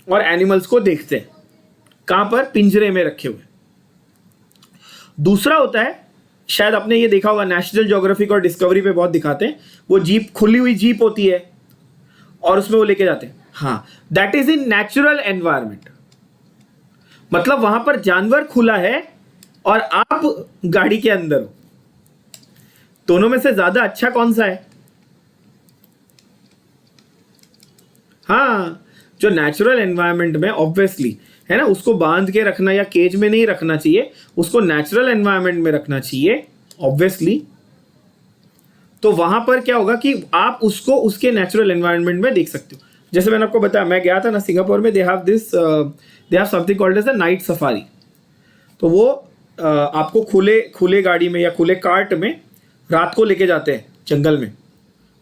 और एनिमल्स को देखते हैं, कहां पर, पिंजरे में रखे हुए। दूसरा होता है, शायद आपने ये देखा होगा, नेशनल ज्योग्राफिक और डिस्कवरी पे बहुत दिखाते हैं, वो जीप, खुली हुई जीप होती है और उसमें वो लेके जाते हैं, हाँ, that is in natural environment. मतलब वहां पर जानवर खुला है और आप गाड़ी के अंदर हो। दोनों में से ज्यादा अच्छा कौन सा है? हाँ, जो नेचुरल एनवायरनमेंट में ऑब्वियसली है ना, उसको बांध के रखना या केज में नहीं रखना चाहिए, उसको नेचुरल एनवायरनमेंट में रखना चाहिए ऑब्वियसली। तो वहां पर क्या होगा कि आप उसको उसके नेचुरल एनवायरनमेंट में देख सकते हो। जैसे मैंने आपको बताया, मैं गया था ना सिंगापुर में, they have something called as a night safari. तो वो आपको खुले गाड़ी में या खुले कार्ट में रात को लेके जाते हैं जंगल में,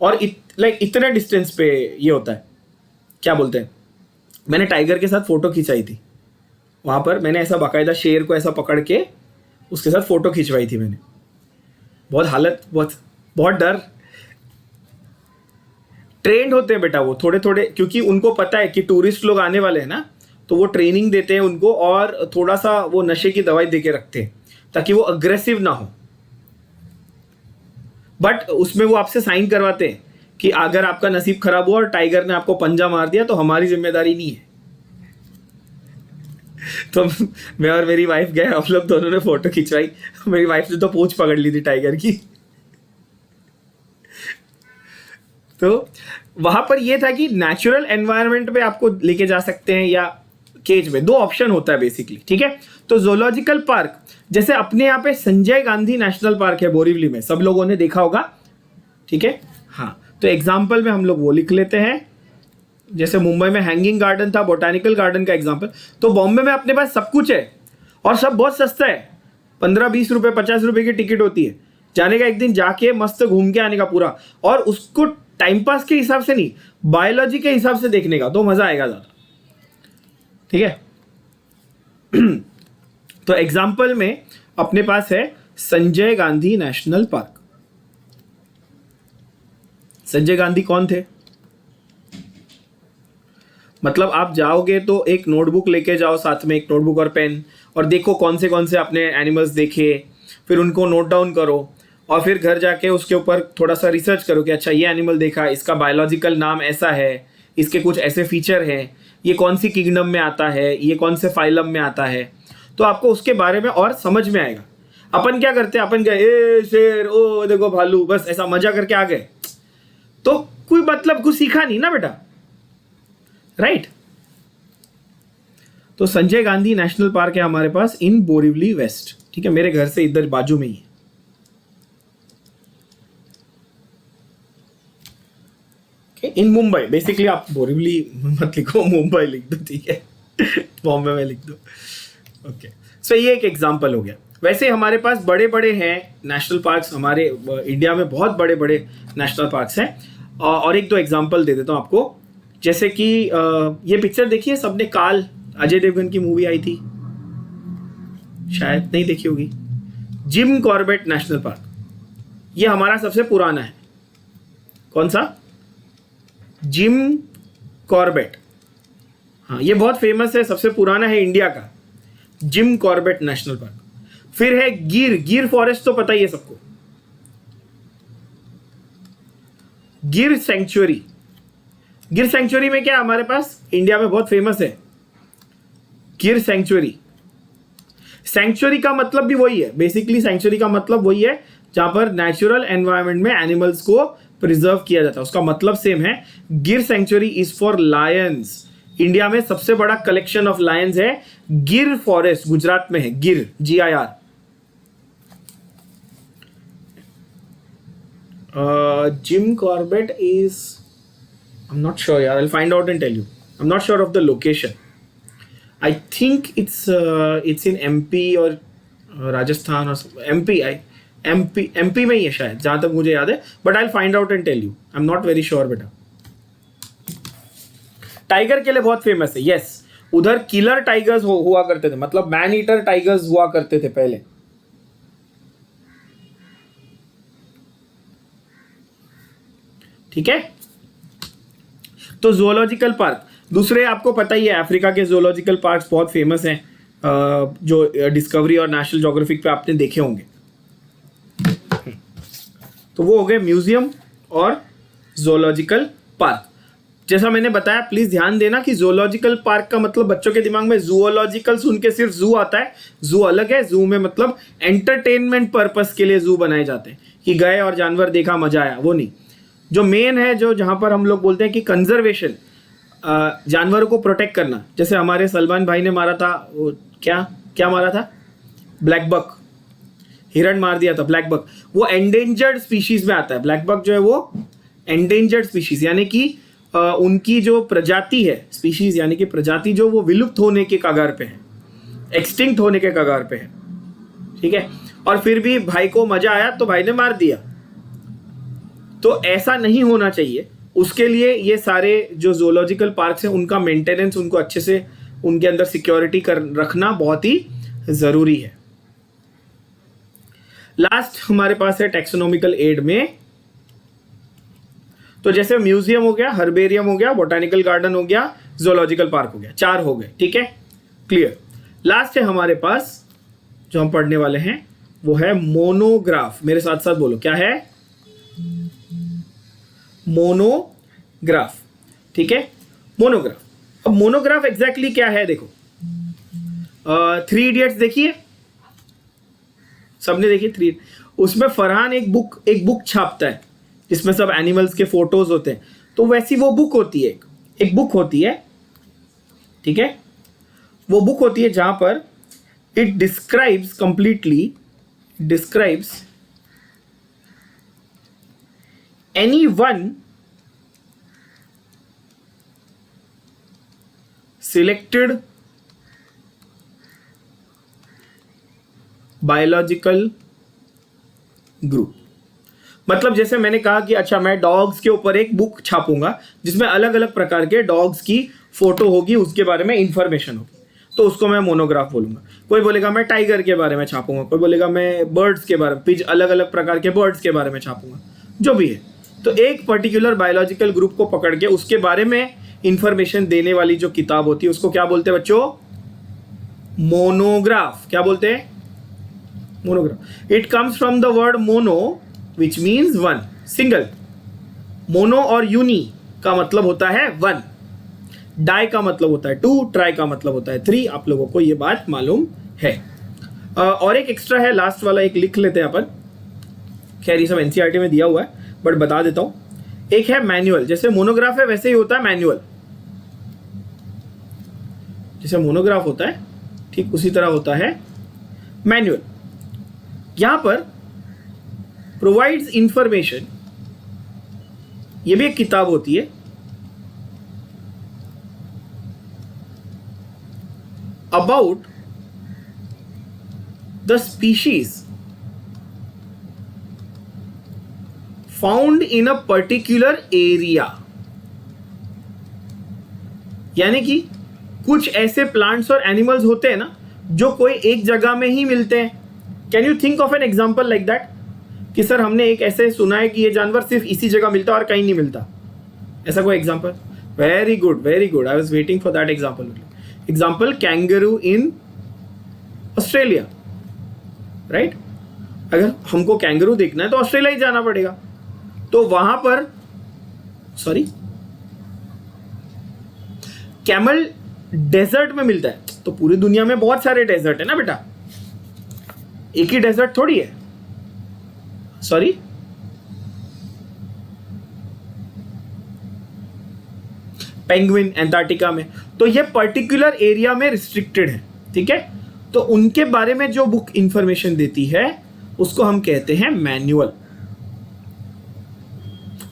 और इतने डिस्टेंस पे ये होता है, क्या बोलते हैं, मैंने टाइगर के साथ फोटो खिंचाई थी वहाँ पर। मैंने ऐसा बाकायदा शेर को ऐसा पकड़ के उसके साथ फोटो खिंचवाई थी मैंने। बहुत डर। ट्रेंड होते हैं बेटा वो थोड़े थोड़े, क्योंकि उनको पता है कि टूरिस्ट लोग आने वाले हैं ना, तो वो ट्रेनिंग देते हैं उनको, और थोड़ा सा वो नशे की दवाई दे के रखते हैं ताकि वो अग्रेसिव ना हो। बट उसमें वो आपसे साइन करवाते हैं कि अगर आपका नसीब खराब हुआ और टाइगर ने आपको पंजा मार दिया तो हमारी जिम्मेदारी नहीं है। तो मैं और मेरी वाइफ गए, हम लोग दोनों ने फोटो खिंचवाई। मेरी वाइफ ने तो पूंछ पकड़ ली थी टाइगर की। तो वहां पर ये था कि नेचुरल एनवायरनमेंट पे आपको लेके जा सकते हैं या केज में, दो ऑप्शन होता है बेसिकली, ठीक है। तो जूलॉजिकल पार्क, जैसे अपने यहाँ पे संजय गांधी नेशनल पार्क है बोरीवली में, सब लोगों ने देखा होगा, ठीक है। हाँ, तो एग्जाम्पल में हम लोग वो लिख लेते हैं, जैसे मुंबई में हैंगिंग गार्डन था, बोटानिकल गार्डन का एग्जाम्पल। तो बॉम्बे में अपने पास सब कुछ है और सब बहुत सस्ता है, 15-20 रुपए 50 रुपए की टिकट होती है जाने का, एक दिन जाके मस्त घूम के आने का पूरा, और उसको टाइम पास के हिसाब से नहीं, बायोलॉजी के हिसाब से देखने का, तो मजा आएगा ज्यादा, ठीक है। तो एग्जाम्पल में अपने पास है संजय गांधी नेशनल पार्क। संजय गांधी कौन थे? मतलब आप जाओगे तो एक नोटबुक लेके जाओ, साथ में एक नोटबुक और पेन, और देखो कौन से आपने एनिमल्स देखे, फिर उनको नोट डाउन करो, और फिर घर जाके उसके ऊपर थोड़ा सा रिसर्च करो कि अच्छा ये एनिमल देखा, इसका बायोलॉजिकल नाम ऐसा है, इसके कुछ ऐसे फीचर हैं, ये कौन सी किंगडम में आता है, ये कौन से फाइलम में आता है, तो आपको उसके बारे में और समझ में आएगा। अपन क्या करते हैं, अपन गए ए शेर, ओ देखो भालू, बस ऐसा मजा करके आ गए, तो कोई मतलब कुछ सीखा नहीं ना बेटा, राइट। तो संजय गांधी नेशनल पार्क है हमारे पास इन बोरीवली वेस्ट, ठीक है, मेरे घर से इधर बाजू में ही है। इन मुंबई, बेसिकली आप बोरीवली मत लिखो, मुंबई लिख दो, ठीक है, बॉम्बे में लिख दो, ओके। सो ये एक एग्जांपल हो गया। वैसे हमारे पास बड़े बड़े हैं नेशनल पार्क्स, हमारे इंडिया में बहुत बड़े बड़े नेशनल पार्क्स हैं, और एक दो एग्जांपल दे देता हूँ आपको। जैसे कि ये पिक्चर देखिए सबने, काल, अजय देवगन की मूवी आई थी, शायद नहीं देखी होगी, जिम कॉर्बेट नेशनल पार्क, ये हमारा सबसे पुराना है। कौन सा? जिम कॉर्बेट, हाँ ये बहुत फेमस है, सबसे पुराना है इंडिया का, जिम कॉर्बेट नेशनल पार्क। फिर है गिर फॉरेस्ट, तो पता ही है सबको, गिर सेंचुरी। गिर सेंचुरी में क्या हमारे पास इंडिया में बहुत फेमस है, गिर सेंचुरी। सेंचुरी का मतलब भी वही है, बेसिकली सेंचुरी का मतलब वही है जहां पर नेचुरल एनवायरनमेंट में एनिमल्स को प्रिजर्व किया जाता है, उसका मतलब सेम है। Gir sanctuary is for lions. India में सबसे बड़ा कलेक्शन ऑफ लायंस है गिर फॉरेस्ट, गुजरात में है, Gir, GIR। Jim Corbett is, I am not sure यार, I will find out and tell you, I am not sure of the location. I think it's in MP और राजस्थान, और MP में ही है शायद, जहां तक मुझे याद है, but I will find out and tell you, I am not very sure बेटा। टाइगर के लिए बहुत फेमस है, यस, उधर किलर टाइगर्स हुआ करते थे, मतलब मैन ईटर टाइगर्स हुआ करते थे पहले। ठीक है, तो जूलॉजिकल पार्क, दूसरे आपको पता ही है अफ्रीका के जूलॉजिकल पार्क्स बहुत फेमस हैं, जो डिस्कवरी और नेशनल ज्योग्राफिक पे आपने देखे होंगे। तो वो हो गए म्यूजियम और जूलॉजिकल पार्क। जैसा मैंने बताया, प्लीज ध्यान देना कि जूलॉजिकल पार्क का मतलब बच्चों के दिमाग में जूलॉजिकल सुन के सिर्फ जू आता है। जू अलग है, जू में मतलब एंटरटेनमेंट पर्पस के लिए जू बनाए जाते हैं कि गए और जानवर देखा मजा आया, वो नहीं। जो मेन है, जो जहाँ पर हम लोग बोलते हैं कि कंजर्वेशन, जानवरों को प्रोटेक्ट करना, जैसे हमारे सलमान भाई ने मारा था, वो क्या मारा था, ब्लैक बक, हिरण मार दिया था ब्लैक बक, वो एंडेंजर्ड स्पीशीज में आता है। ब्लैक बक जो है वो एंडेंजर्ड स्पीशीज, यानी कि उनकी जो प्रजाति है, स्पीशीज यानी कि प्रजाति जो वो विलुप्त होने के कगार पे है, एक्सटिंक्ट होने के कगार पे है। ठीक है, और फिर भी भाई को मजा आया तो भाई ने मार दिया। तो ऐसा नहीं होना चाहिए। उसके लिए ये सारे जो जूलॉजिकल पार्क्स हैं उनका मेंटेनेंस, उनको अच्छे से उनके अंदर सिक्योरिटी कर रखना बहुत ही जरूरी है। लास्ट हमारे पास है टैक्सोनॉमिकल एड में, तो जैसे म्यूजियम हो गया, हर्बेरियम हो गया, बोटानिकल गार्डन हो गया, जूलॉजिकल पार्क हो गया, 4 हो गए। ठीक है, क्लियर। लास्ट है हमारे पास जो हम पढ़ने वाले हैं वो है मोनोग्राफ। मेरे साथ साथ बोलो, क्या है? मोनोग्राफ। ठीक है, मोनोग्राफ। अब मोनोग्राफ एग्जैक्टली क्या है? देखो, 3 इडियट्स देखिए, सबने देखी 3। उसमें फरहान एक बुक छापता है जिसमें सब एनिमल्स के फोटोज होते हैं। तो वैसी वो बुक होती है, एक बुक होती है। ठीक है, वो बुक होती है जहां पर it describes completely, describes any one selected biological group. मतलब जैसे मैंने कहा कि अच्छा, मैं डॉग्स के ऊपर एक बुक छापूंगा जिसमें अलग अलग प्रकार के डॉग्स की फोटो होगी, उसके बारे में इंफॉर्मेशन होगी, तो उसको मैं मोनोग्राफ बोलूंगा। कोई बोलेगा मैं टाइगर के बारे में छापूंगा, कोई बोलेगा मैं बर्ड्स के बारे में, अलग अलग प्रकार के बर्ड्स के बारे में छापूंगा, जो भी है। तो एक पर्टिकुलर बायोलॉजिकल ग्रुप को पकड़ के उसके बारे में इंफॉर्मेशन देने वाली जो किताब होती है उसको क्या बोलते हैं बच्चों? मोनोग्राफ। क्या बोलते हैं? Monograph. It comes from the word mono which means one, single. Mono और यूनी का मतलब होता है 1, डाई का मतलब होता है 2, ट्राई का मतलब होता है 3। आप लोगों को ये बात मालूम है। और एक एक्स्ट्रा है, लास्ट वाला एक लिख लेते हैं अपन। खैर ये सब एनसीईआरटी में दिया हुआ है बट बता देता हूं। एक है मैनुअल। जैसे मोनोग्राफ है वैसे ही होता है मैनुअल। जैसे मोनोग्राफ होता है ठीक उसी तरह होता है मैनुअल। यहां पर प्रोवाइड्स इंफॉर्मेशन, ये भी एक किताब होती है, about the species found in a particular area. यानी कि कुछ ऐसे प्लांट्स और एनिमल्स होते हैं ना जो कोई एक जगह में ही मिलते हैं। Can you think of an example like that कि सर हमने एक ऐसे सुना है कि ये जानवर सिर्फ इसी जगह मिलता है और कहीं नहीं मिलता, ऐसा कोई example? Very good, very good, I was waiting for that example. Example, kangaroo in Australia, right? अगर हमको कैंगरू देखना है तो ऑस्ट्रेलिया ही जाना पड़ेगा। तो वहां पर कैमल डेजर्ट में मिलता है, तो पूरी दुनिया में बहुत सारे डेजर्ट है ना बेटा, एक ही डेजर्ट थोड़ी है। पेंगुइन एंटार्क्टिका में, तो ये पर्टिकुलर एरिया में रिस्ट्रिक्टेड है। ठीक है, तो उनके बारे में जो बुक इंफॉर्मेशन देती है उसको हम कहते हैं मैनुअल।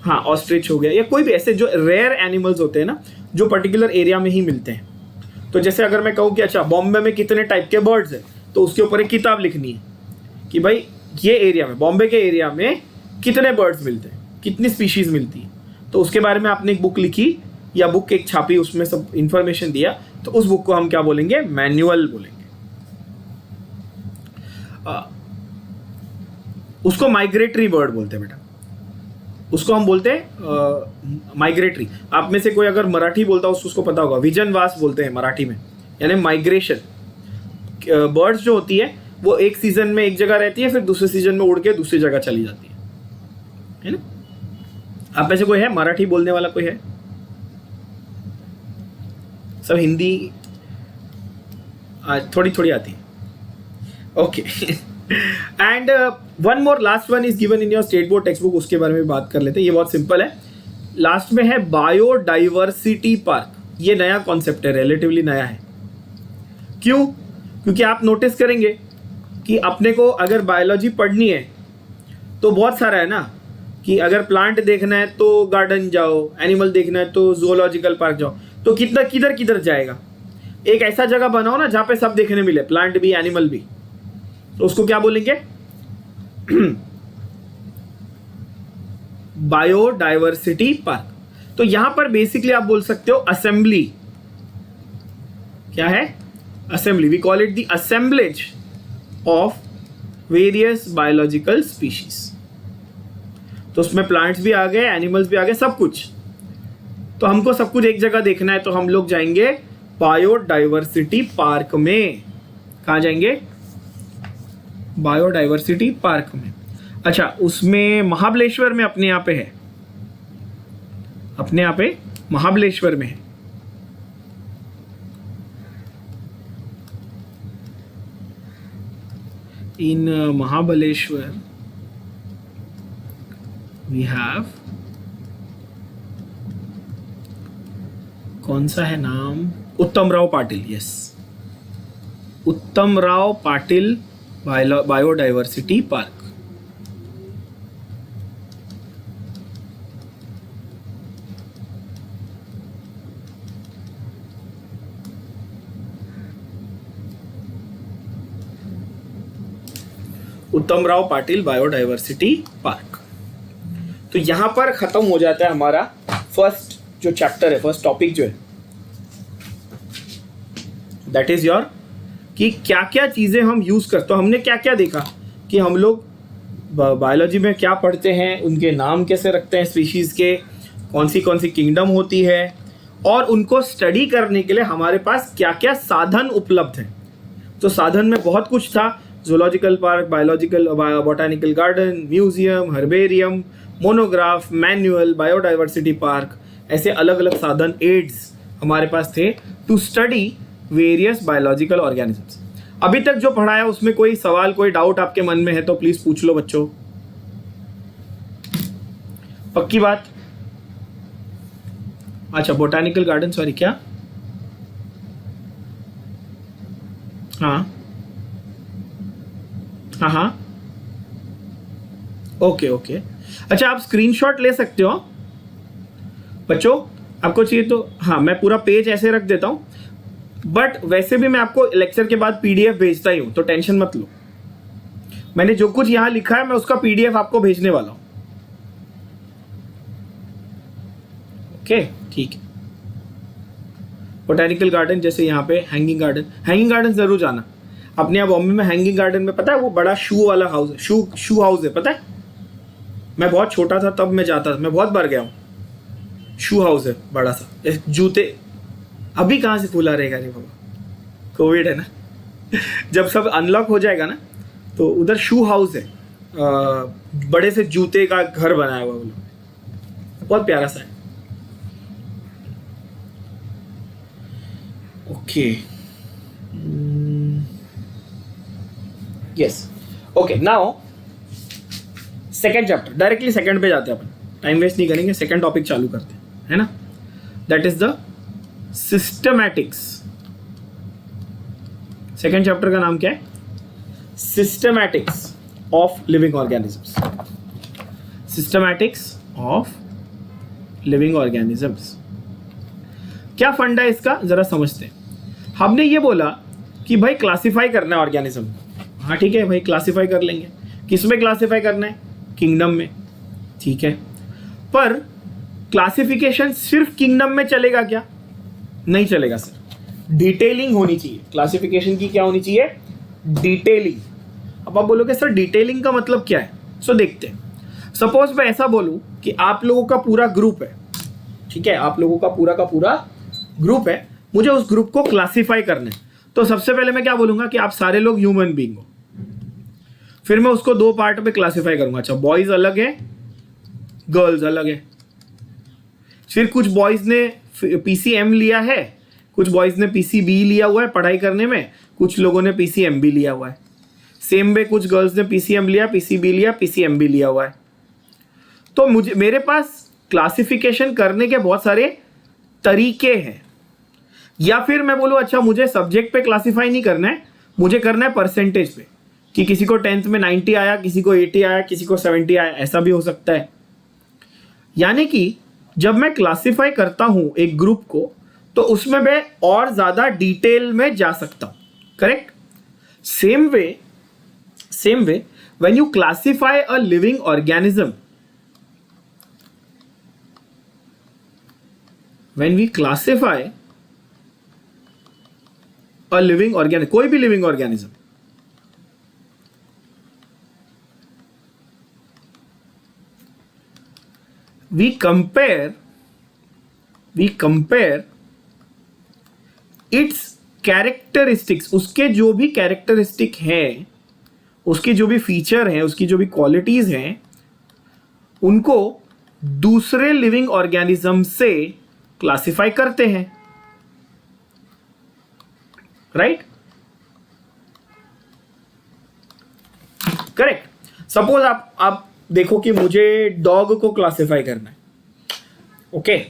हाँ, ऑस्ट्रिच हो गया या कोई भी ऐसे जो रेयर एनिमल्स होते हैं ना जो पर्टिकुलर एरिया में ही मिलते हैं। तो जैसे अगर मैं कहूँ कि अच्छा बॉम्बे में कितने टाइप के बर्ड्स हैं, तो उसके ऊपर एक किताब लिखनी है कि भाई ये एरिया में, बॉम्बे के एरिया में कितने बर्ड्स मिलते हैं, कितनी स्पीशीज मिलती है। तो उसके बारे में आपने एक बुक लिखी या बुक एक छापी, उसमें सब इंफॉर्मेशन दिया तो उस बुक को हम क्या बोलेंगे? मैनुअल बोलेंगे। उसको माइग्रेटरी बर्ड बोलते हैं बेटा, उसको हम बोलते हैं माइग्रेटरी। आप में से कोई अगर मराठी बोलता हो उसको पता होगा, विजनवास बोलते हैं मराठी में, यानी माइग्रेशन। बर्ड्स जो होती है वो एक सीजन में एक जगह रहती है, फिर दूसरे सीजन में उड़ के दूसरी जगह चली जाती है ना? आप में से कोई है मराठी बोलने वाला? कोई है? सब हिंदी थोड़ी थोड़ी आती है। Okay. And one more, last one is given in your state board text book, उसके बारे में बात कर लेते हैं। ये बहुत सिंपल है। लास्ट में है बायोडाइवर्सिटी पार्क। ये नया कॉन्सेप्ट है, रिलेटिवली नया है। क्यों? क्योंकि आप नोटिस करेंगे कि अपने को अगर बायोलॉजी पढ़नी है तो बहुत सारा है ना, कि अगर प्लांट देखना है तो गार्डन जाओ, एनिमल देखना है तो जूलॉजिकल पार्क जाओ, तो कितना किधर किधर जाएगा? एक ऐसा जगह बनाओ ना जहाँ पे सब देखने मिले, प्लांट भी एनिमल भी, तो उसको क्या बोलेंगे? Biodiversity park. तो यहां पर बेसिकली आप बोल सकते हो असेंबली। क्या है? Assembly. We call it the assemblage of various biological species. तो उसमें प्लांट्स भी आ गए, एनिमल्स भी आ गए, सब कुछ। तो हमको सब कुछ एक जगह देखना है, तो हम लोग जाएंगे बायोडाइवर्सिटी पार्क में। कहाँ जाएंगे? बायोडाइवर्सिटी पार्क में। अच्छा, उसमें महाबलेश्वर में अपने यहाँ पे है, अपने यहाँ पे महाबलेश्वर में है। इन महाबलेश्वर वी हैव, कौन सा है नाम? Uttamrao Patil. Yes, Uttamrao Patil biodiversity park. Uttamrao Patil biodiversity park. तो यहां पर खत्म हो जाता है हमारा फर्स्ट जो चैप्टर है, फर्स्ट टॉपिक जो है, दैट इज योर, कि क्या क्या चीजें हम यूज करते हो। हमने क्या क्या देखा कि हम लोग बायोलॉजी में क्या पढ़ते हैं, उनके नाम कैसे रखते हैं स्पीशीज के, कौन सी किंगडम होती है, और उनको स्टडी करने के लिए हमारे पास क्या क्या साधन उपलब्ध हैं। तो साधन में बहुत कुछ था, zoological park, biological botanical garden, museum, herbarium, monograph, manual, biodiversity park, ऐसे अलग अलग साधन, एड्स हमारे पास थे to study various biological organisms. अभी तक जो पढ़ाया उसमें कोई सवाल, कोई डाउट आपके मन में है तो प्लीज पूछ लो बच्चों। पक्की बात? अच्छा, बोटानिकल गार्डन, सॉरी, क्या? हाँ हाँ हाँ, ओके ओके। अच्छा, आप स्क्रीनशॉट ले सकते हो बच्चों, आपको चाहिए तो। हाँ, मैं पूरा पेज ऐसे रख देता हूँ, बट वैसे भी मैं आपको लेक्चर के बाद पीडीएफ भेजता ही हूं, तो टेंशन मत लो। मैंने जो कुछ यहां लिखा है मैं उसका पीडीएफ आपको भेजने वाला हूं। ओके, ठीक है। बोटैनिकल गार्डन, जैसे यहाँ पे हैंगिंग गार्डन जरूर जाना। अपने यहाँ बॉम्बे में हैंगिंग गार्डन में पता है वो बड़ा शू वाला हाउस है, शू हाउस है, पता है? मैं बहुत छोटा था तब मैं जाता था, मैं बहुत बार गया हूँ। शू हाउस है बड़ा सा, जूते। अभी कहाँ से खुला रहेगा रे बाबा, कोविड है ना। जब सब अनलॉक हो जाएगा ना तो उधर शू हाउस है, बड़े से जूते का घर बनाया हुआ, वो लोग, बहुत प्यारा सा है। Okay, yes, okay. Now second chapter, directly second पे जाते हैं अपन, टाइम वेस्ट नहीं करेंगे, सेकेंड टॉपिक चालू करते हैं, है ना? That is the systematics. Second chapter का नाम क्या है? Systematics of living organisms. Systematics of living organisms. क्या फंडा है इसका, जरा समझते हैं। हमने ये बोला कि भाई क्लासिफाई करना है ऑर्गेनिज्म। हाँ ठीक है भाई, क्लासिफाई कर लेंगे। किस में क्लासिफाई करना है? किंगडम में, ठीक है। पर क्लासिफिकेशन सिर्फ किंगडम में चलेगा क्या? नहीं चलेगा सर। डिटेलिंग होनी चाहिए, क्लासिफिकेशन की क्या होनी चाहिए, डिटेलिंग। अब आप बोलोगे सर डिटेलिंग का मतलब क्या है, सो देखते हैं। सपोज मैं ऐसा बोलूं कि आप लोगों का पूरा ग्रुप है, ठीक है, आप लोगों का पूरा ग्रुप है, मुझे उस ग्रुप को क्लासिफाई करना है। तो सबसे पहले मैं क्या बोलूंगा कि आप सारे लोग ह्यूमन बीइंग हो, फिर मैं उसको दो पार्ट में क्लासिफाई करूंगा। अच्छा, बॉयज अलग है, गर्ल्स अलग है। फिर कुछ बॉयज ने पीसीएम लिया है, कुछ बॉयज ने पीसीबी लिया हुआ है पढ़ाई करने में, कुछ लोगों ने पीसीएमबी लिया हुआ है। सेम वे कुछ गर्ल्स ने पीसीएम लिया, पीसीबी लिया, पीसीएमबी लिया हुआ है। तो मेरे पास क्लासिफिकेशन करने के बहुत सारे तरीके हैं। या फिर मैं बोलूँ अच्छा मुझे सब्जेक्ट पे क्लासिफाई नहीं करना है, मुझे करना है परसेंटेज पे, कि किसी को 10th में 90 आया, किसी को 80 आया, किसी को 70 आया, ऐसा भी हो सकता है। यानी कि जब मैं क्लासिफाई करता हूं एक ग्रुप को, तो उसमें मैं और ज्यादा डिटेल में जा सकता हूं, correct. Same way when you classify a living organism, when we classify a living organism, कोई भी living organism, we compare its characteristics, उसके जो भी कैरेक्टरिस्टिक हैं, उसके जो भी फीचर हैं, उसकी जो भी क्वालिटीज हैं, उनको दूसरे लिविंग ऑर्गेनिज्म से क्लासिफाई करते हैं, राइट, करेक्ट। सपोज आप देखो कि मुझे डॉग को क्लासिफाई करना है, ओके,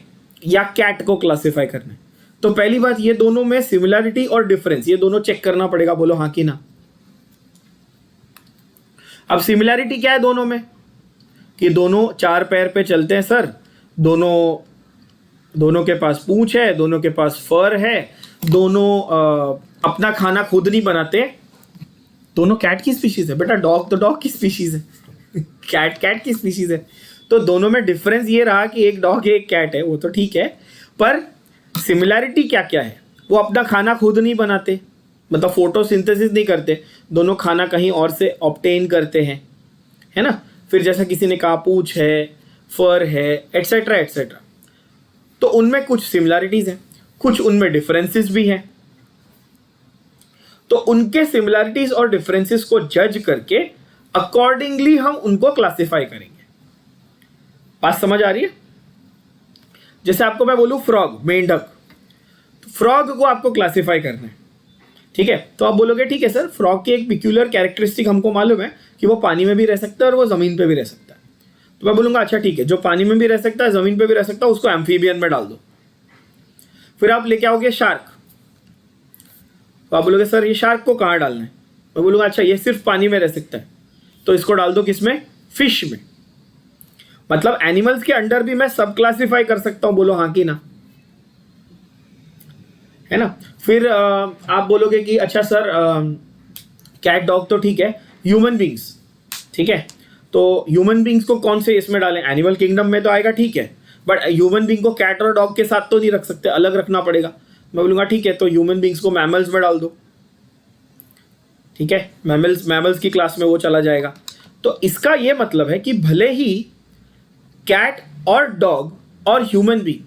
या कैट को क्लासिफाई करना है। तो पहली बात, ये दोनों में सिमिलरिटी और डिफरेंस, ये दोनों चेक करना पड़ेगा, बोलो हाँ कि ना। अब सिमिलरिटी क्या है दोनों में, कि दोनों चार पैर पे चलते हैं सर, दोनों के पास पूंछ है, दोनों के पास फर है, दोनों अपना खाना खुद नहीं बनाते। दोनों कैट की स्पीशीज है बेटा, डॉग तो डॉग की स्पीशीज है, कैट की स्पीशीज है। तो दोनों में डिफरेंस ये रहा कि एक डॉग है एक कैट है, वो तो ठीक है, पर सिमिलैरिटी क्या क्या है, वो अपना खाना खुद नहीं बनाते, मतलब फोटोसिंथेसिस नहीं करते, दोनों खाना कहीं और से ऑब्टेन करते हैं, है ना। फिर जैसा किसी ने कहा पूंछ है, फर है, एटसेट्रा एटसेट्रा। तो उनमें कुछ सिमिलैरिटीज हैं, कुछ उनमें डिफरेंसेस भी हैं। तो उनके सिमिलैरिटीज और डिफरेंसेस को जज करके अकॉर्डिंगली हम उनको क्लासिफाई करेंगे। बात समझ आ रही है। जैसे आपको मैं बोलूं फ्रॉग, मेंढक, तो फ्रॉग को आपको क्लासिफाई करना है, ठीक है। तो आप बोलोगे ठीक है सर, फ्रॉग की एक पिक्यूलर कैरेक्टरिस्टिक हमको मालूम है कि वो पानी में भी रह सकता है और वो जमीन पे भी रह सकता है। तो मैं बोलूंगा अच्छा ठीक है, जो पानी में भी रह सकता है, जमीन पे भी रह सकता है, उसको एम्फीबियन में डाल दो। फिर आप लेके आओगे शार्क, तो आप बोलोगे सर ये शार्क को कहाँ डालना है। मैं बोलूंगा अच्छा ये सिर्फ पानी में रह सकता है, तो इसको डाल दो किसमें, फिश में। मतलब एनिमल्स के अंडर भी मैं सब क्लासिफाई कर सकता हूं, बोलो हाँ कि ना, है ना। फिर आप बोलोगे कि अच्छा सर कैट डॉग तो ठीक है, ह्यूमन बींग्स, ठीक है, तो ह्यूमन बींग्स को कौन से इसमें डालें, एनिमल किंगडम में तो आएगा, ठीक है, बट ह्यूमन बींग को कैट और डॉग के साथ तो नहीं रख सकते, अलग रखना पड़ेगा। मैं बोलूंगा ठीक है, तो ह्यूमन बींग्स को मैमल्स में डाल दो, ठीक है, मैमल्स की क्लास में वो चला जाएगा। तो इसका ये मतलब है कि भले ही कैट और डॉग और ह्यूमन बींग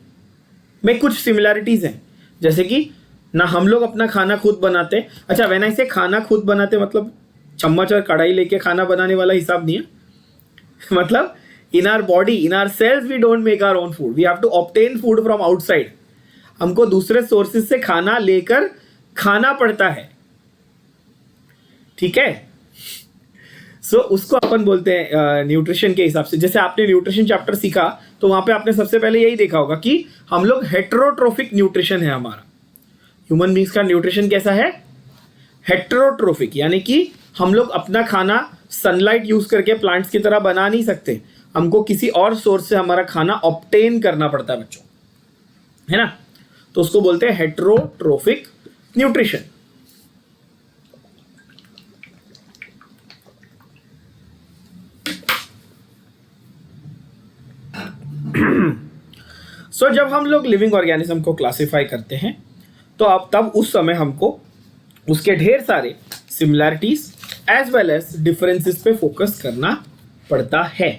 में कुछ सिमिलैरिटीज हैं, जैसे कि ना हम लोग अपना खाना खुद बनाते। अच्छा, व्हेन आई से खाना खुद बनाते, मतलब चम्मच और कढ़ाई लेके खाना बनाने वाला हिसाब नहीं है। मतलब in our body, in our cells we don't make our own food, we have to obtain food from outside. हमको दूसरे सोर्सेज से खाना लेकर खाना पड़ता है, ठीक है। सो उसको अपन बोलते हैं न्यूट्रिशन के हिसाब से। जैसे आपने न्यूट्रिशन चैप्टर सीखा, तो वहां पे आपने सबसे पहले यही देखा होगा कि हम लोग हेटेरोट्रोफिक न्यूट्रिशन है हमारा। ह्यूमन बींग्स का न्यूट्रिशन कैसा है, हेटेरोट्रोफिक, यानी कि हम लोग अपना खाना सनलाइट यूज करके प्लांट्स की तरह बना नहीं सकते, हमको किसी और सोर्स से हमारा खाना ऑब्टेन करना पड़ता है बच्चों, है ना। तो उसको बोलते हैं हेटेरोट्रोफिक न्यूट्रिशन। सो जब हम लोग लिविंग ऑर्गेनिज्म को क्लासिफाई करते हैं, तो अब तब उस समय हमको उसके ढेर सारे similarities as well as differences पे फोकस करना पड़ता है।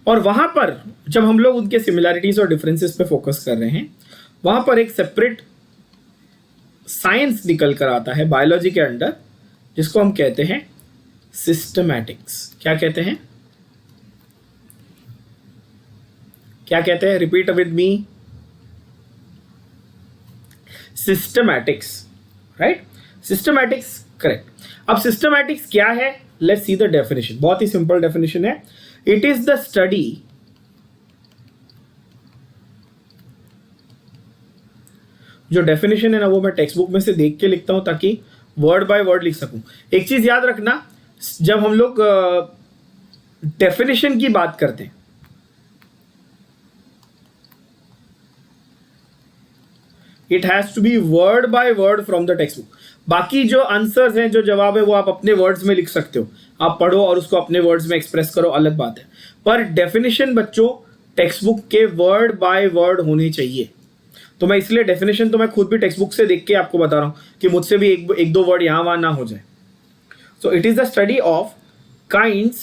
और वहां पर जब हम लोग उनके सिमिलैरिटीज और डिफरेंसेस पे फोकस कर रहे हैं, वहां पर एक सेपरेट साइंस निकल कर आता है बायोलॉजी के अंडर, जिसको हम कहते हैं सिस्टमैटिक्स। क्या कहते हैं? क्या कहते हैं? Repeat with me, systematics, right? Systematics, correct. अब सिस्टमैटिक्स क्या है? Let's see the definition. बहुत ही सिंपल डेफिनेशन है। इट इज द स्टडी जो डेफिनेशन है ना, वो मैं टेक्स्ट बुक में से देख के लिखता हूं ताकि वर्ड बाय वर्ड लिख सकूं। एक चीज याद रखना, जब हम लोग डेफिनेशन की बात करते हैं, it has to be word by word from the textbook. बाकी जो आंसर्स हैं, जो जवाब है, वो आप अपने वर्ड्स में लिख सकते हो। आप पढ़ो और उसको अपने वर्ड्स में एक्सप्रेस करो, अलग बात है। पर डेफिनेशन बच्चों टेक्स्ट बुक के वर्ड बाय वर्ड होने चाहिए। तो मैं इसलिए डेफिनेशन तो मैं खुद भी टेक्स्ट बुक से देख के आपको बता रहा हूं कि मुझसे भी एक दो वर्ड यहां वहां ना हो जाए। So it is the study of kinds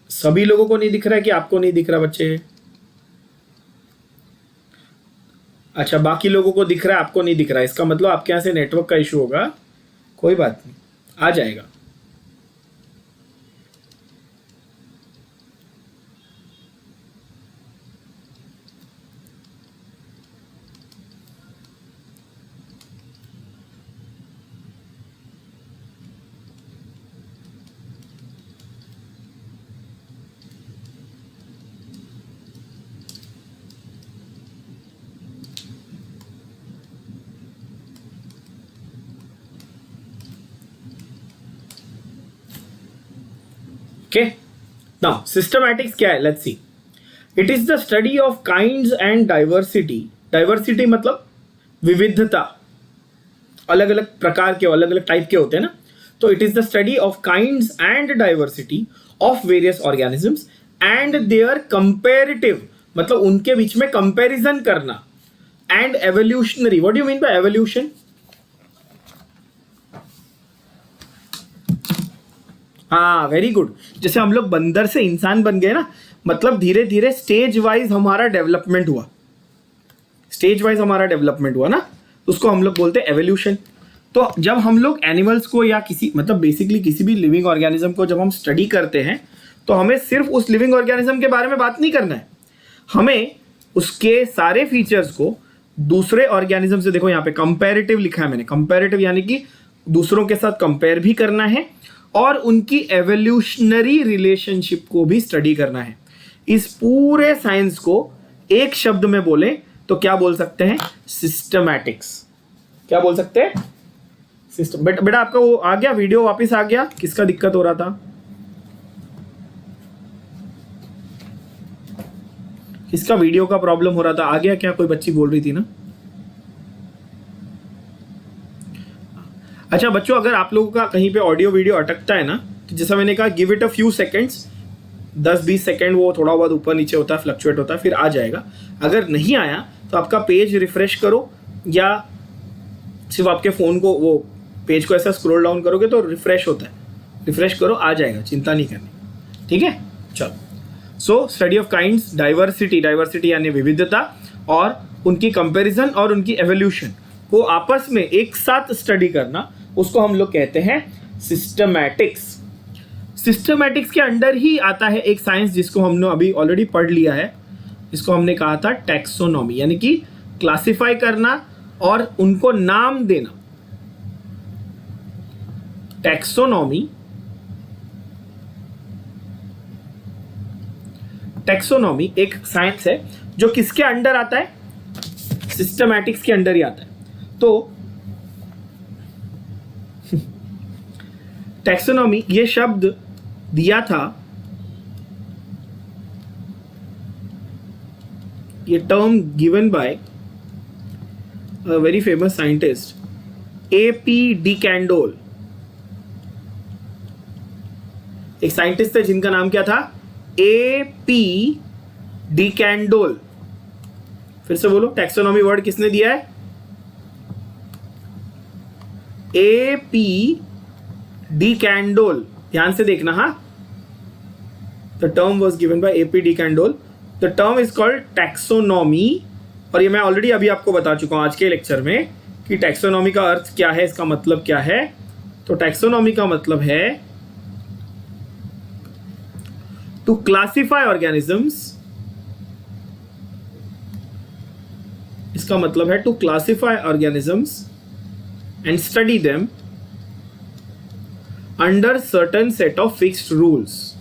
सभी लोगों को नहीं दिख रहा है कि आपको नहीं दिख रहा बच्चे? अच्छा, बाकी लोगों को दिख रहा है, आपको नहीं दिख रहा है, इसका मतलब आपके यहां से नेटवर्क का इशू होगा। कोई बात नहीं, आ जाएगा। Okay, now systematics क्या है? Let's see. It is the study of kinds and diversity. Diversity मतलब विविधता, अलग अलग प्रकार के, अलग अलग टाइप के होते हैं ना। तो it is the study of kinds and diversity of various organisms and their comparative, मतलब उनके बीच में कंपैरिजन करना, and evolutionary. What do you mean by evolution? हाँ, वेरी गुड। जैसे हम लोग बंदर से इंसान बन गए ना, मतलब धीरे धीरे स्टेज वाइज हमारा डेवलपमेंट हुआ, स्टेज वाइज हमारा डेवलपमेंट हुआ ना, उसको हम लोग बोलते हैं एवोल्यूशन। तो जब हम लोग एनिमल्स को या किसी, मतलब बेसिकली किसी भी लिविंग ऑर्गेनिज्म को जब हम स्टडी करते हैं, तो हमें सिर्फ उस लिविंग ऑर्गेनिज्म के बारे में बात नहीं करना है, हमें उसके सारे फीचर्स को दूसरे ऑर्गेनिज्म से, देखो यहाँ पे कंपैरेटिव लिखा है मैंने, कंपैरेटिव यानी कि दूसरों के साथ कंपेयर भी करना है और उनकी एवोल्यूशनरी रिलेशनशिप को भी स्टडी करना है। इस पूरे साइंस को एक शब्द में बोले तो क्या बोल सकते हैं? सिस्टमैटिक्स। क्या बोल सकते हैं? सिस्टम। बेटा आपका वो आ गया, वीडियो वापस आ गया? किसका दिक्कत हो रहा था? किसका वीडियो का प्रॉब्लम हो रहा था? आ गया क्या? कोई बच्ची बोल रही थी ना। अच्छा बच्चों, अगर आप लोगों का कहीं पे ऑडियो वीडियो अटकता है ना, तो जैसा मैंने कहा, give it a few seconds, 10-20 second, वो थोड़ा बहुत ऊपर नीचे होता है, फ्लक्चुएट होता है, फिर आ जाएगा। अगर नहीं आया तो आपका पेज रिफ्रेश करो, या सिर्फ आपके फ़ोन को, वो पेज को ऐसा स्क्रॉल डाउन करोगे तो रिफ्रेश होता है, रिफ्रेश करो, आ जाएगा, चिंता नहीं करनी। ठीक है, चलो। So study of kinds, diversity, diversity यानी विविधता, और उनकी कंपैरिजन और उनकी एवोल्यूशन को आपस में एक साथ स्टडी करना, उसको हम लोग कहते हैं सिस्टमैटिक्स। सिस्टमैटिक्स के अंडर ही आता है एक साइंस जिसको हमने अभी ऑलरेडी पढ़ लिया है, जिसको हमने कहा था टैक्सोनॉमी, यानी कि क्लासिफाई करना और उनको नाम देना। टैक्सोनॉमी, टैक्सोनॉमी एक साइंस है जो किसके अंडर आता है? सिस्टमैटिक्स के अंडर ही आता है। तो टैक्सोनॉमी ये शब्द दिया था, ये term given by a very famous scientist A.P. D Candolle. एक साइंटिस्ट थे जिनका नाम क्या था? A.P. डिकैंडोल। फिर से बोलो, टैक्सोनॉमी वर्ड किसने दिया है? AP डिकैंडोल। ध्यान से देखना, हाँ, the term was given by AP de Candolle. The term is called taxonomy. और ये मैं ऑलरेडी अभी आपको बता चुका हूं आज के लेक्चर में कि टैक्सोनॉमी का अर्थ क्या है, इसका मतलब क्या है। तो टैक्सोनॉमी का मतलब है टू क्लासिफाई ऑर्गेनिजम्स। इसका मतलब है to classify organisms and study them under certain set of fixed rules.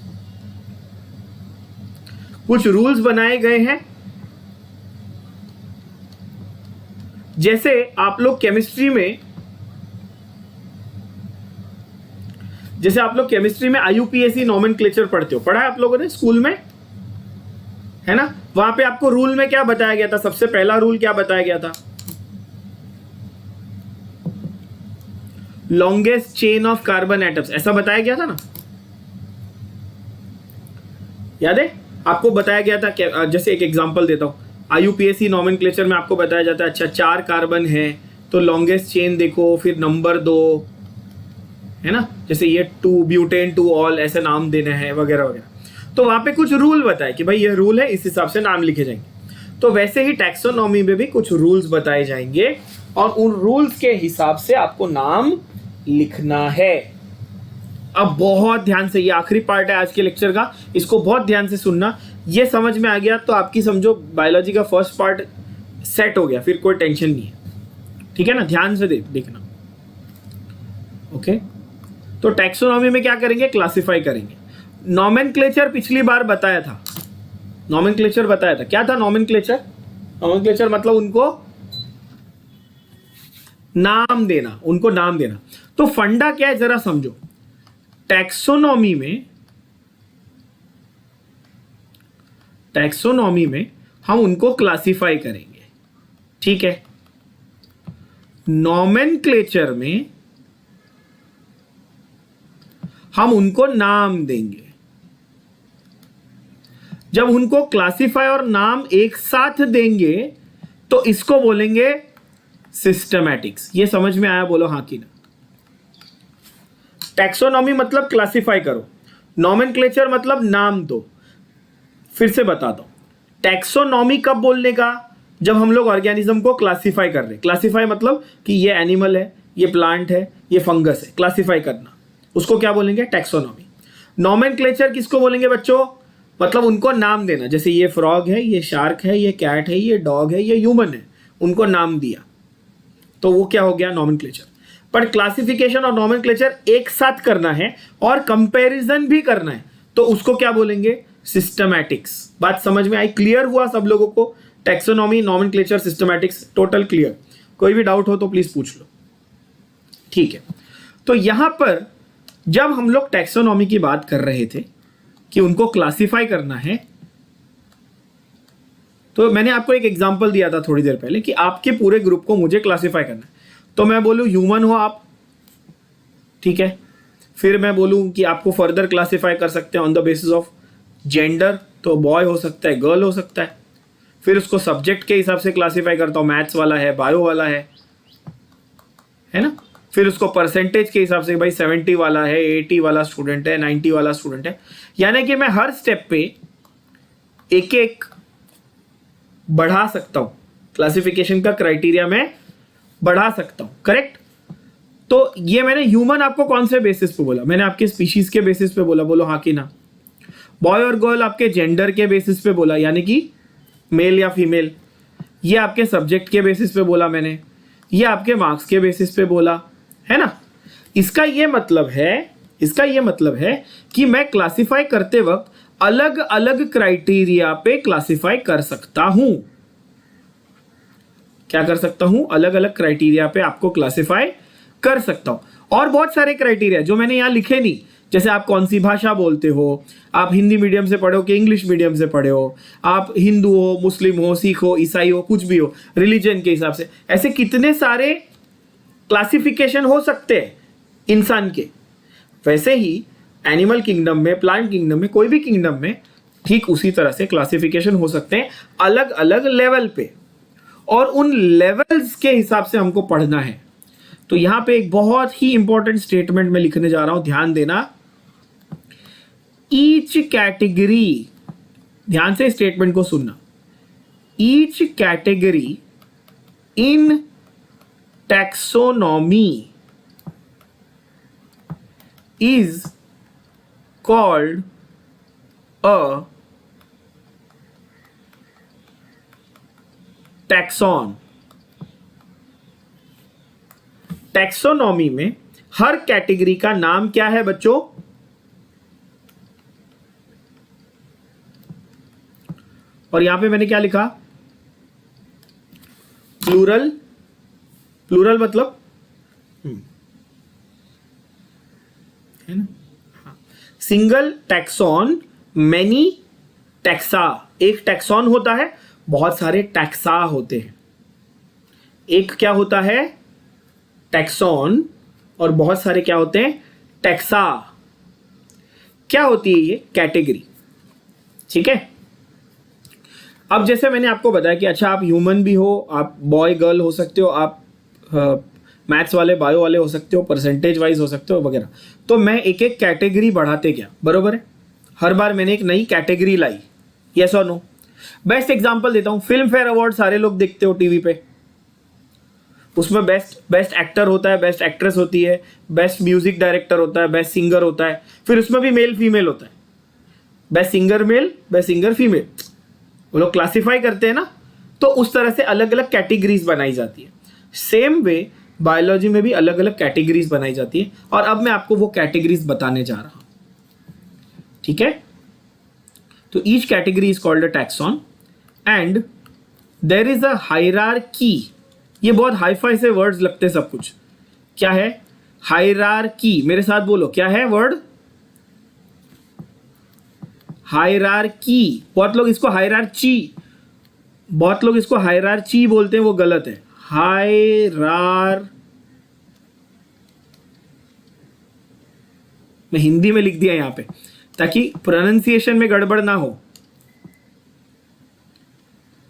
कुछ रूल्स बनाए गए हैं। जैसे आप लोग केमिस्ट्री में IUPAC नॉमेनक्लेचर पढ़ते हो, पढ़ा है आप लोगों ने स्कूल में, है ना? वहां पे आपको रूल में क्या बताया गया था? सबसे पहला रूल क्या बताया गया था? Longest chain of carbon atoms, ऐसा बताया गया था ना? याद है? आपको बताया गया था, जैसे एक एग्जांपल देता हूं, IUPAC नॉमेनक्लेचर में आपको बताया जाता है, अच्छा 4 कार्बन है तो लॉन्गेस्ट चेन देखो, फिर नंबर 2, है ना? जैसे ये 2 ब्यूटेन 2 ऑल, ऐसे नाम देने हैं वगैरह वगैरह। तो वहां पे कुछ रूल बताए कि भाई ये रूल है, इस हिसाब से नाम लिखे जाएंगे। तो वैसे ही टैक्सोनॉमी में भी कुछ रूल्स बताए जाएंगे और उन रूल्स के हिसाब से आपको नाम लिखना है। अब बहुत ध्यान से, ये आखिरी पार्ट है आज के लेक्चर का, इसको बहुत ध्यान से सुनना। ये समझ में आ गया तो आपकी समझो बायोलॉजी का फर्स्ट पार्ट सेट हो गया, फिर कोई टेंशन नहीं है, ठीक है ना? ध्यान से देखना, ओके? तो टैक्सोनॉमी में क्या करेंगे? क्लासिफाई करेंगे। नॉमेनक्लेचर पिछली बार बताया था, नॉमेनक्लेचर बताया था। क्या था नॉमेनक्लेचर? नॉमेनक्लेचर मतलब उनको नाम देना, उनको नाम देना। तो फंडा क्या है जरा समझो। टैक्सोनॉमी में हम उनको क्लासिफाई करेंगे, ठीक है? नॉमेनक्लेचर में हम उनको नाम देंगे। जब उनको क्लासिफाई और नाम एक साथ देंगे तो इसको बोलेंगे सिस्टमैटिक्स। ये समझ में आया? बोलो हाँ कि ना। टैक्सोनॉमी मतलब क्लासिफाई करो, नॉमेनक्लेचर मतलब नाम दो। फिर से बता दो, टैक्सोनॉमी कब बोलने का? जब हम लोग ऑर्गेनिज्म को क्लासिफाई कर रहे हैं। क्लासिफाई मतलब कि ये एनिमल है, ये प्लांट है, ये फंगस है, क्लासिफाई करना, उसको क्या बोलेंगे? टैक्सोनॉमी। नॉमेनक्लेचर किसको बोलेंगे बच्चों? मतलब उनको नाम देना। जैसे ये फ्रॉग है, ये शार्क है, ये कैट है, ये डॉग है, ये ह्यूमन है, उनको नाम दिया, तो वो क्या हो गया? नॉमेनक्लेचर। पर क्लासिफिकेशन और नॉमेनक्लेचर एक साथ करना है और कंपैरिजन भी करना है, तो उसको क्या बोलेंगे? सिस्टमैटिक्स। बात समझ में आई? क्लियर हुआ सब लोगों को? Taxonomy, nomenclature, systematics, total clear? कोई भी डाउट हो तो प्लीज पूछ लो, ठीक है? तो यहां पर जब हम लोग टैक्सोनॉमी की बात कर रहे थे कि उनको क्लासिफाई करना है, तो मैंने आपको एक एग्जांपल दिया था थोड़ी देर पहले कि आपके पूरे ग्रुप को मुझे क्लासिफाई करना है। तो मैं बोलूं ह्यूमन हो आप, ठीक है? फिर मैं बोलूं कि आपको फर्दर क्लासिफाई कर सकते हैं on the basis of gender, तो बॉय हो सकता है, गर्ल हो सकता है। फिर उसको सब्जेक्ट के हिसाब से क्लासिफाई करता हूं, मैथ्स वाला है, बायो वाला है ना? फिर उसको परसेंटेज के हिसाब से, भाई 70 वाला है, 80 वाला स्टूडेंट है, 90 वाला स्टूडेंट है। यानी कि मैं हर स्टेप पे एक एक बढ़ा सकता हूं, क्लासिफिकेशन का क्राइटेरिया में बढ़ा सकता हूं, करेक्ट? तो ये मैंने ह्यूमन आपको कौन से बेसिस पे बोला? मैंने आपके स्पीशीज के बेसिस पे बोला, बोलो हाँ कि ना। बॉय और गर्ल आपके जेंडर के बेसिस पे बोला, यानी कि मेल या फीमेल। ये आपके सब्जेक्ट के बेसिस पे बोला मैंने, ये आपके मार्क्स के बेसिस पे बोला, है ना? इसका ये मतलब है कि मैं क्लासिफाई करते वक्त अलग अलग क्राइटेरिया पे क्लासिफाई कर सकता हूं। क्या कर सकता हूं? अलग अलग क्राइटेरिया पे आपको क्लासिफाई कर सकता हूं। और बहुत सारे क्राइटेरिया जो मैंने यहां लिखे नहीं, जैसे आप कौन सी भाषा बोलते हो, आप हिंदी मीडियम से पढ़े हो कि इंग्लिश मीडियम से पढ़े हो, आप हिंदू हो, मुस्लिम हो, सिख हो, ईसाई हो, कुछ भी हो, रिलीजन के हिसाब से, ऐसे कितने सारे क्लासिफिकेशन हो सकते हैं इंसान के। वैसे ही एनिमल किंगडम में, प्लांट किंगडम में, कोई भी किंगडम में ठीक उसी तरह से क्लासिफिकेशन हो सकते हैं अलग अलग लेवल पे, और उन लेवल्स के हिसाब से हमको पढ़ना है। तो यहां पे एक बहुत ही इंपॉर्टेंट स्टेटमेंट मैं लिखने जा रहा हूं, ध्यान देना। ईच कैटेगरी, ध्यान से स्टेटमेंट को सुनना, each category in taxonomy is called a taxon. Taxonomy में हर कैटेगरी का नाम क्या है बच्चों? और यहां पे मैंने क्या लिखा? प्लूरल। प्लूरल मतलब है ना, सिंगल टैक्सॉन, मैनी टैक्सा। एक टैक्सॉन होता है, बहुत सारे टैक्सा होते हैं। एक क्या होता है? टैक्सॉन, और बहुत सारे क्या होते हैं? टैक्सा। क्या होती है ये? कैटेगरी। ठीक है। अब जैसे मैंने आपको बताया कि अच्छा आप ह्यूमन भी हो, आप बॉय गर्ल हो सकते हो, आप मैथ्स वाले बायो वाले हो सकते हो, परसेंटेज वाइज हो सकते हो वगैरह। तो मैं एक एक कैटेगरी बढ़ाते गया, बरोबर है। हर बार मैंने एक नई कैटेगरी लाई, यस और नो। बेस्ट एग्जांपल देता हूं, फिल्म फेयर अवार्ड सारे लोग देखते हो टीवी पे, उसमें बेस्ट एक्टर होता है, बेस्ट एक्ट्रेस होती है, बेस्ट म्यूजिक डायरेक्टर होता है, बेस्ट सिंगर होता है, फिर उसमें भी मेल फीमेल होता है, best singer male, best singer female, वो लोग क्लासिफाई करते हैं ना। तो उस तरह से अलग अलग कैटेगरीज बनाई जाती है। सेम वे बायोलॉजी में भी अलग अलग कैटेगरीज बनाई जाती है, और अब मैं आपको वो कैटेगरीज बताने जा रहा हूं। ठीक है। तो each category is called a taxon and there is a hierarchy. ये बहुत हाईफाई से वर्ड्स लगते हैं सब कुछ। क्या है? हायरार्की। मेरे साथ बोलो, क्या है वर्ड? हायरार्की। बहुत लोग इसको हायरार्ची, बहुत लोग इसको हायरार्ची बोलते हैं, वो गलत है। मैं हिंदी में लिख दिया यहां पे ताकि प्रोनाउंसिएशन में गड़बड़ ना हो।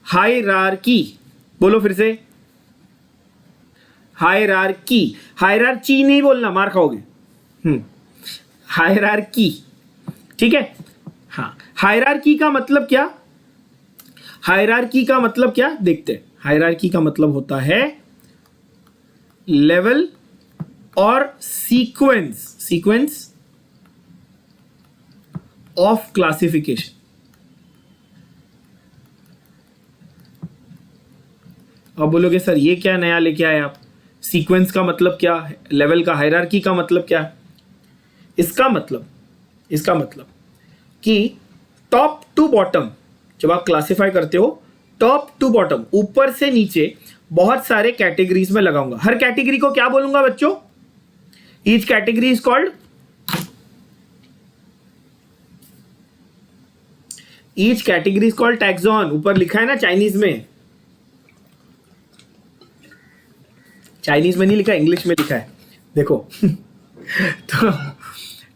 हायरार्की बोलो फिर से, हायरार्की। हायरार्ची नहीं बोलना, मार खाओगे। हायरार्की। ठीक है। हाँ, हायरार्की का मतलब क्या? हायरार्की का मतलब क्या देखते हैं। हायरार्की का मतलब होता है लेवल और सीक्वेंस ऑफ क्लासिफिकेशन। अब बोलोगे सर ये क्या नया लेके आए आप? सीक्वेंस का मतलब क्या है? लेवल का, हायरार्की का मतलब क्या है? इसका मतलब कि टॉप टू बॉटम, जब आप क्लासिफाई करते हो टॉप टू बॉटम, ऊपर से नीचे बहुत सारे कैटेगरीज में लगाऊंगा। हर कैटेगरी को क्या बोलूंगा बच्चों? Each category is called, each category is called taxon. ऊपर लिखा है ना चाइनीज में, चाइनीज में नहीं लिखा, इंग्लिश में लिखा है, देखो। तो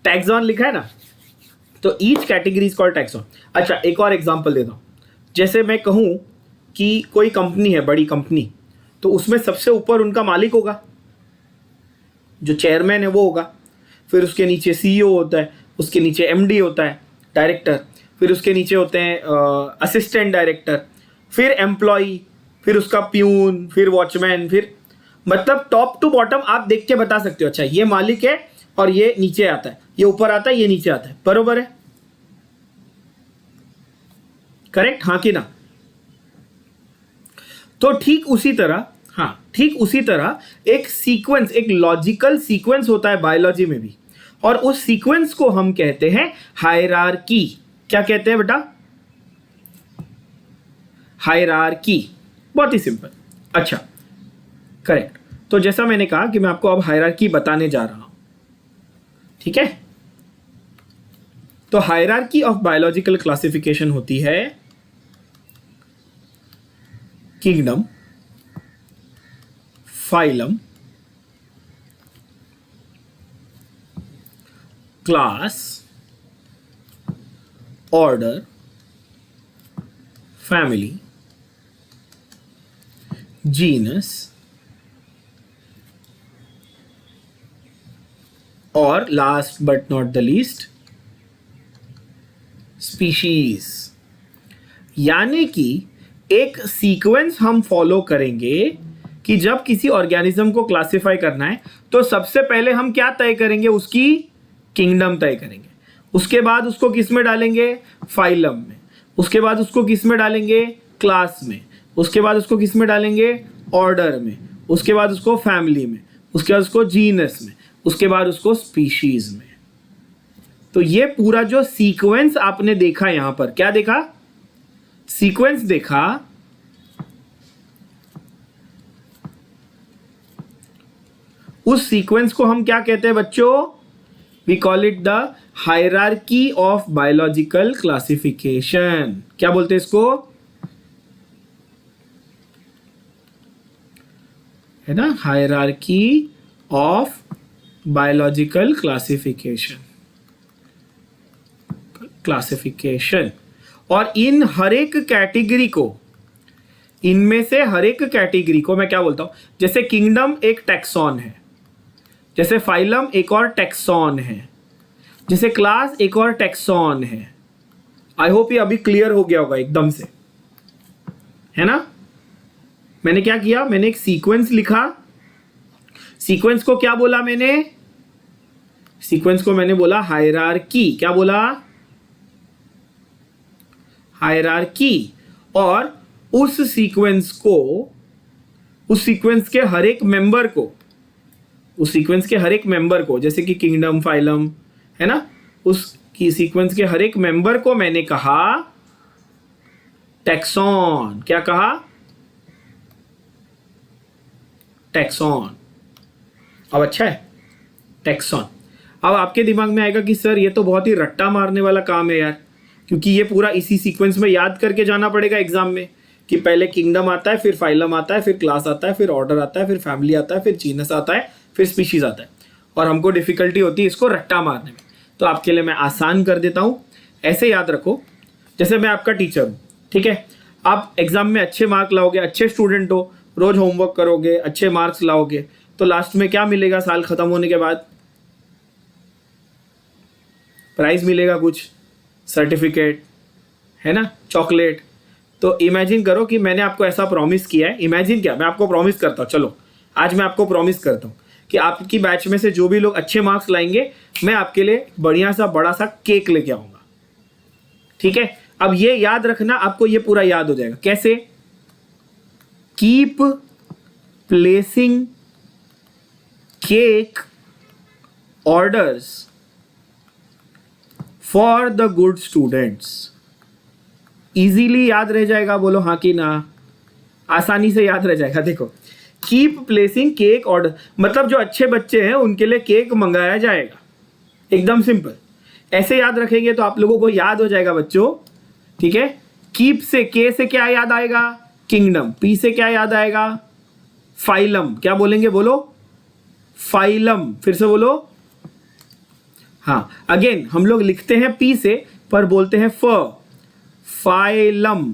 टैक्सॉन लिखा है ना, तो each category is called taxon. अच्छा, एक और एग्जांपल देता हूं। जैसे मैं कहूं कि कोई कंपनी है, बड़ी कंपनी, तो उसमें सबसे ऊपर उनका मालिक होगा, जो चेयरमैन है वो होगा, फिर उसके नीचे सीईओ होता है, उसके नीचे एमडी होता है, डायरेक्टर, फिर उसके नीचे होते हैं असिस्टेंट डायरेक्टर, फिर एम्प्लॉई, फिर उसका प्यून, फिर वॉचमैन, फिर मतलब टॉप टू बॉटम आप देख के बता सकते हो। अच्छा ये मालिक है और ये नीचे आता है, ये ऊपर आता है, ये नीचे आता है, बरोबर है? करेक्ट, हाँ कि ना? तो ठीक उसी तरह एक सीक्वेंस, एक लॉजिकल सीक्वेंस होता है बायोलॉजी में भी, और उस सीक्वेंस को हम कहते हैं हायरार्की। क्या कहते हैं बेटा? हायरार्की। बहुत ही सिंपल। अच्छा, करेक्ट। तो जैसा मैंने कहा कि मैं आपको अब हायरार्की बताने जा रहा हूं, ठीक है? तो हायरार्की ऑफ बायोलॉजिकल क्लासिफिकेशन होती है kingdom, phylum, class, order, family, genus, और last but not the least species। यानी कि एक सीक्वेंस हम फॉलो करेंगे कि जब किसी ऑर्गेनिज्म को क्लासिफाई करना है तो सबसे पहले हम क्या तय करेंगे, उसकी किंगडम तय करेंगे, उसके बाद उसको किस में डालेंगे, फाइलम में, उसके बाद उसको किस में डालेंगे, क्लास में, उसके बाद उसको किस में डालेंगे, ऑर्डर में, उसके बाद उसको फैमिली में, उसके बाद उसको जीनस में, उसके बाद उसको स्पीशीज में। तो ये पूरा जो सीक्वेंस आपने देखा, यहां पर क्या देखा, सीक्वेंस देखा, उस सीक्वेंस को हम क्या कहते हैं बच्चों, we call it the hierarchy of biological classification. क्या बोलते हैं इसको, है ना, हायरार्की ऑफ बायोलॉजिकल क्लासिफिकेशन। और इन हर एक कैटेगरी को, इनमें से हर एक कैटेगरी को मैं क्या बोलता हूं, जैसे किंगडम एक टैक्सॉन है, जैसे फाइलम एक और टैक्सॉन है, जैसे क्लास एक और टैक्सॉन है। आई होप ये अभी क्लियर हो गया होगा एकदम से, है ना। मैंने क्या किया, मैंने एक सीक्वेंस लिखा, सीक्वेंस को क्या बोला मैंने, सीक्वेंस को मैंने बोला हायरार्की। क्या बोला, हायरार्की। और उस सीक्वेंस को, उस सीक्वेंस के हर एक मेंबर को, उस सीक्वेंस के हर एक मेंबर को, जैसे कि किंगडम, फाइलम, है ना, उस की सीक्वेंस के हर एक मेंबर को मैंने कहा टैक्सॉन। क्या कहा, टैक्सॉन। अब अच्छा है, टैक्सॉन। अब आपके दिमाग में आएगा कि सर ये तो बहुत ही रट्टा मारने वाला काम है यार, क्योंकि ये पूरा इसी सीक्वेंस में याद करके जाना पड़ेगा एग्जाम में कि पहले किंगडम आता है, फिर फाइलम आता है, फिर क्लास आता है, फिर ऑर्डर आता है, फिर फैमिली आता है, फिर जीनस आता है, फिर स्पीशीज आता है, और हमको डिफिकल्टी होती है इसको रट्टा मारने में। तो आपके लिए मैं आसान कर देता हूँ, ऐसे याद रखो, जैसे मैं आपका टीचर हूँ, ठीक है, आप एग्जाम में अच्छे मार्क लाओगे, अच्छे स्टूडेंट हो, रोज होमवर्क करोगे, अच्छे मार्क्स लाओगे, तो लास्ट में क्या मिलेगा, साल खत्म होने के बाद प्राइज मिलेगा, कुछ सर्टिफिकेट, है ना, चॉकलेट। तो इमेजिन करो कि मैंने आपको ऐसा प्रॉमिस किया है, इमेजिन क्या, मैं आपको प्रॉमिस करता हूँ, चलो आज मैं आपको प्रॉमिस करता हूँ कि आपकी बैच में से जो भी लोग अच्छे मार्क्स लाएंगे, मैं आपके लिए बढ़िया सा बड़ा सा केक लेके आऊंगा, ठीक है। अब ये याद रखना, आपको ये पूरा याद हो जाएगा। कैसे, keep placing cake orders for the good students. Easily याद रह जाएगा, बोलो हाँ कि ना, आसानी से याद रह जाएगा। देखो, कीप प्लेसिंग केक ऑर्डर मतलब जो अच्छे बच्चे हैं उनके लिए केक मंगाया जाएगा, एकदम सिंपल। ऐसे याद रखेंगे तो आप लोगों को याद हो जाएगा बच्चों, ठीक है। कीप से, के से क्या याद आएगा, किंगडम, पी से क्या याद आएगा, फाइलम। क्या बोलेंगे, बोलो फाइलम, फिर से बोलो, हाँ। अगेन हम लोग लिखते हैं पी से पर बोलते हैं फाइलम।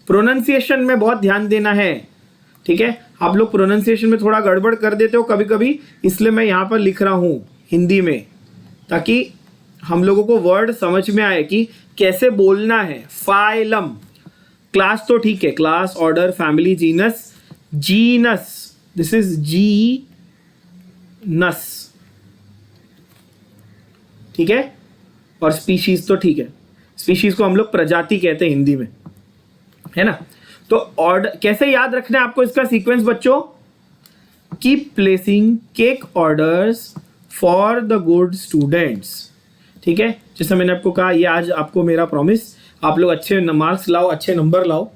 प्रोनाउंसिएशन में बहुत ध्यान देना है, ठीक है। आप लोग प्रोनाउंसिएशन में थोड़ा गड़बड़ कर देते हो कभी कभी, इसलिए मैं यहां पर लिख रहा हूं हिंदी में, ताकि हम लोगों को वर्ड समझ में आए कि कैसे बोलना है। फाइलम। क्लास तो ठीक है, class, order, family, genus, genus, this is genus, ठीक है। और स्पीशीज तो ठीक है, स्पीशीज को हम लोग प्रजाति कहते हैं हिंदी में, है ना। तो ऑर्डर कैसे याद रखना है आपको इसका सीक्वेंस बच्चों, keep placing cake orders for the good students, ठीक है। जैसे मैंने आपको कहा, ये आज आपको मेरा प्रॉमिस, आप लोग अच्छे मार्क्स लाओ, अच्छे नंबर लाओ,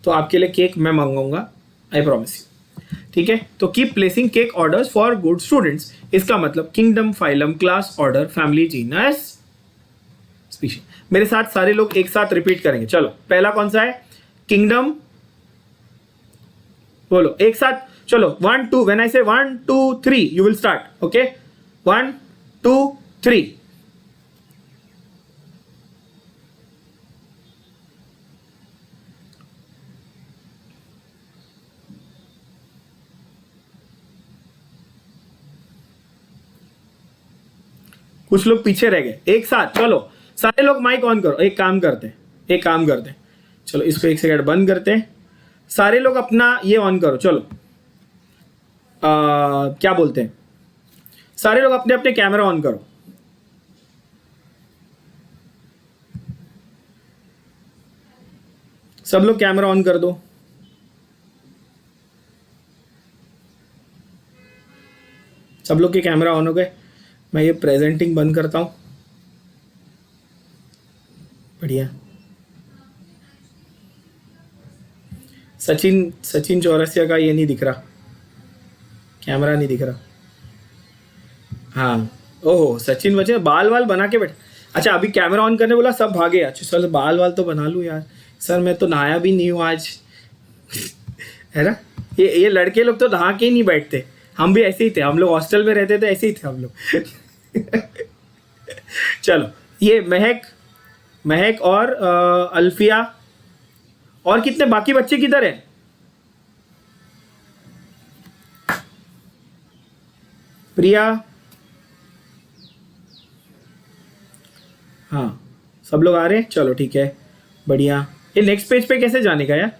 तो आपके लिए केक मैं मंगाऊंगा, आई प्रॉमिस यू, ठीक है। तो keep placing cake orders for good students, इसका मतलब kingdom, phylum, class, order, family, genus, species. मेरे साथ सारे लोग एक साथ रिपीट करेंगे। चलो, पहला कौन सा है, किंगडम, बोलो एक साथ, चलो 1 2, व्हेन आई से 1 2 3 यू विल स्टार्ट, ओके। 1 2 3। कुछ लोग पीछे रह गए। एक साथ चलो सारे लोग माइक ऑन करो। एक काम करते हैं, चलो इसको 1 सेकंड बंद करते हैं। सारे लोग अपना ये ऑन करो। चलो क्या बोलते हैं, सारे लोग अपने अपने कैमरा ऑन करो। सब लोग कैमरा ऑन कर दो। सब लोग के कैमरा ऑन हो गए। मैं ये प्रेजेंटिंग बंद करता हूं। बढ़िया। सचिन चौरसिया का ये नहीं दिख रहा, कैमरा नहीं दिख रहा। हाँ, ओहो सचिन बचे बाल वाल बना के बैठे। अच्छा अभी कैमरा ऑन करने बोला, सब भागे। अच्छा सर बाल वाल तो बना लूँ यार। सर मैं तो नहाया भी नहीं हूँ आज। है ना, ये लड़के लोग तो नहा के ही नहीं बैठते। हम भी ऐसे ही थे, हम लोग हॉस्टल में रहते थे, ऐसे ही थे हम लोग। चलो ये महक और अल्फिया और कितने बाकी बच्चे किधर हैं? प्रिया, हाँ सब लोग आ रहे हैं। चलो ठीक है, बढ़िया। ये नेक्स्ट पेज पे कैसे जाने का यार?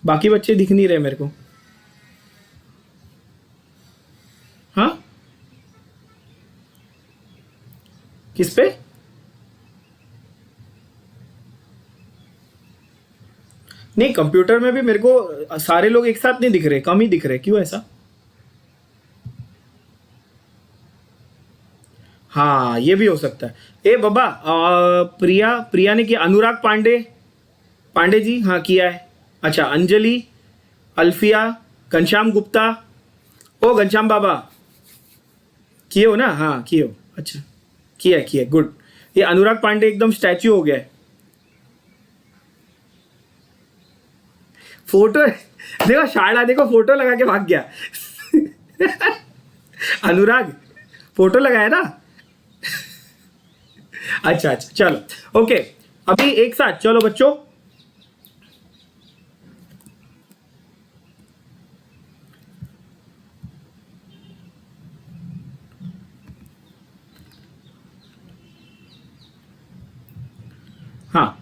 बाकी बच्चे दिख नहीं रहे मेरे को। हाँ किस पे? नहीं कंप्यूटर में भी मेरे को सारे लोग एक साथ नहीं दिख रहे, कम ही दिख रहे। क्यों ऐसा? हाँ ये भी हो सकता है। ए बाबा प्रिया ने किया। अनुराग पांडे जी हाँ किया है। अच्छा अंजलि, अल्फिया, घनश्याम गुप्ता। ओ घनश्याम बाबा किए हो ना? हाँ किए हो। अच्छा किया गुड। ये अनुराग पांडे एकदम स्टैच्यू हो गया है। फोटो देखो, शाला देखो फोटो लगा के भाग गया। अनुराग फोटो लगाया ना। अच्छा चलो ओके, अभी एक साथ चलो बच्चों। हाँ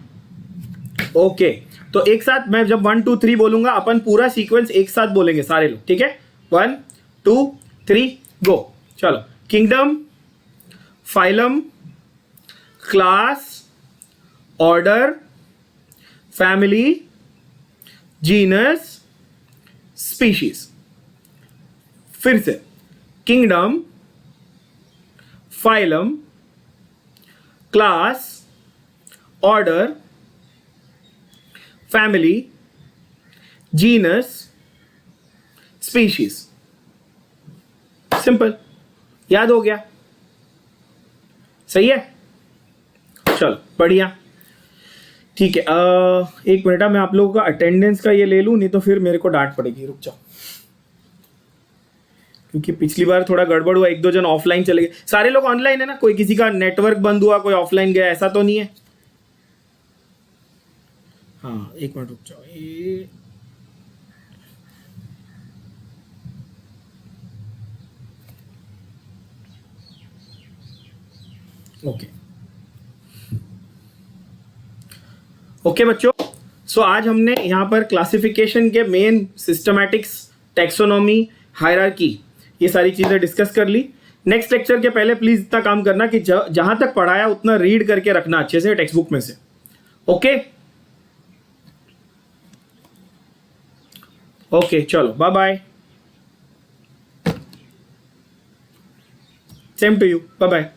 ओके, तो एक साथ मैं जब 1 2 3 बोलूंगा अपन पूरा सीक्वेंस एक साथ बोलेंगे सारे लोग, ठीक है? 1 2 3 गो। चलो kingdom, phylum, class, order, family, genus, species. फिर से kingdom, phylum, class, order, family, genus, species. Simple, याद हो गया? सही है, चलो बढ़िया ठीक है। एक मिनट, मैं आप लोगों का अटेंडेंस का ये ले लूं, नहीं तो फिर मेरे को डांट पड़ेगी। रुक जाओ, क्योंकि पिछली बार थोड़ा गड़बड़ हुआ, 1 2 जन ऑफलाइन चले गए। सारे लोग ऑनलाइन है ना? कोई किसी का नेटवर्क बंद हुआ, कोई ऑफलाइन गया, ऐसा तो नहीं है? हाँ एक मिनट रुक जाओ। ये ओके बच्चों, सो आज हमने यहाँ पर क्लासिफिकेशन के मेन सिस्टमैटिक्स, टैक्सोनॉमी, हायरार्की, ये सारी चीज़ें डिस्कस कर ली। नेक्स्ट लेक्चर के पहले प्लीज़ इतना काम करना कि जहाँ तक पढ़ाया उतना रीड करके रखना अच्छे से टेक्स्ट बुक में से। ओके ओके चलो bye bye. Same to you, bye bye.